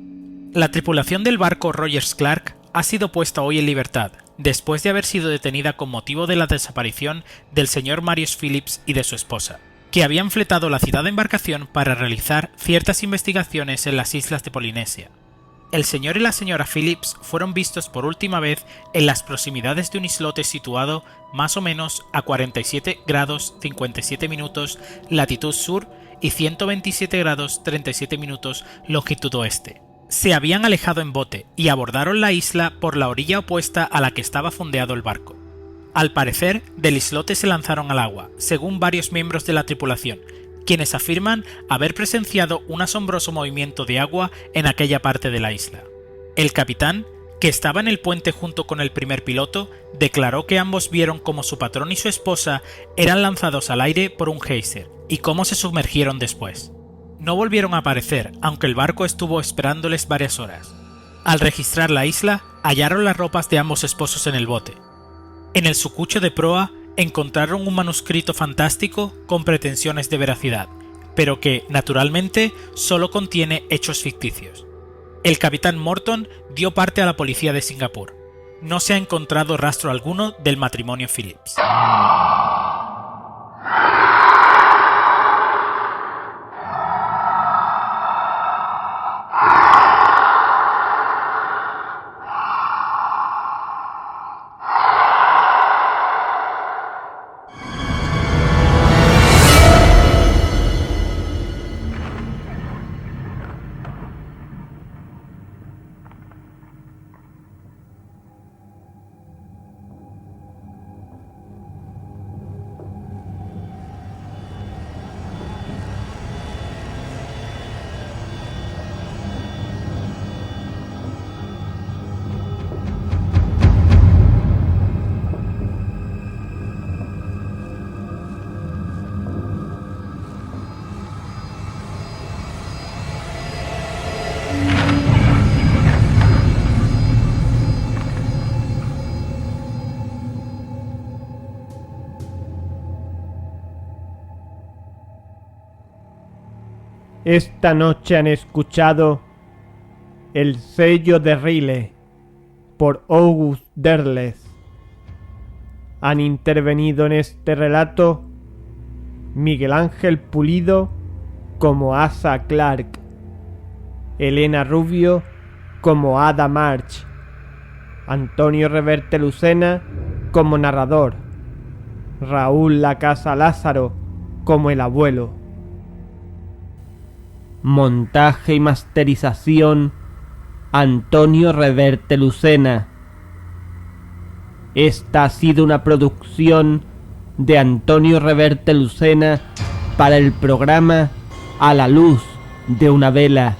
La tripulación del barco Rogers Clark ha sido puesta hoy en libertad, después de haber sido detenida con motivo de la desaparición del señor Marius Phillips y de su esposa, que habían fletado la citada embarcación para realizar ciertas investigaciones en las islas de Polinesia. El señor y la señora Phillips fueron vistos por última vez en las proximidades de un islote situado más o menos a 47 grados 57 minutos latitud sur y 127 grados 37 minutos longitud oeste. Se habían alejado en bote y abordaron la isla por la orilla opuesta a la que estaba fondeado el barco. Al parecer, del islote se lanzaron al agua, según varios miembros de la tripulación, quienes afirman haber presenciado un asombroso movimiento de agua en aquella parte de la isla. El capitán, que estaba en el puente junto con el primer piloto, declaró que ambos vieron cómo su patrón y su esposa eran lanzados al aire por un geyser y cómo se sumergieron después. No volvieron a aparecer, aunque el barco estuvo esperándoles varias horas. Al registrar la isla, hallaron las ropas de ambos esposos en el bote. En el sucucho de proa encontraron un manuscrito fantástico con pretensiones de veracidad, pero que, naturalmente, solo contiene hechos ficticios. El capitán Morton dio parte a la policía de Singapur. No se ha encontrado rastro alguno del matrimonio Phillips. Esta noche han escuchado El sello de Rile por August Derleth. Han intervenido en este relato Miguel Ángel Pulido como Asa Clark, Elena Rubio como Ada March, Antonio Reverte Lucena como narrador, Raúl Lacasa Lázaro como el abuelo. Montaje y masterización Antonio Reverte Lucena. Esta ha sido una producción de Antonio Reverte Lucena para el programa A la luz de una vela.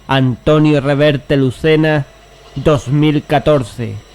Antonio Reverte Lucena 2014.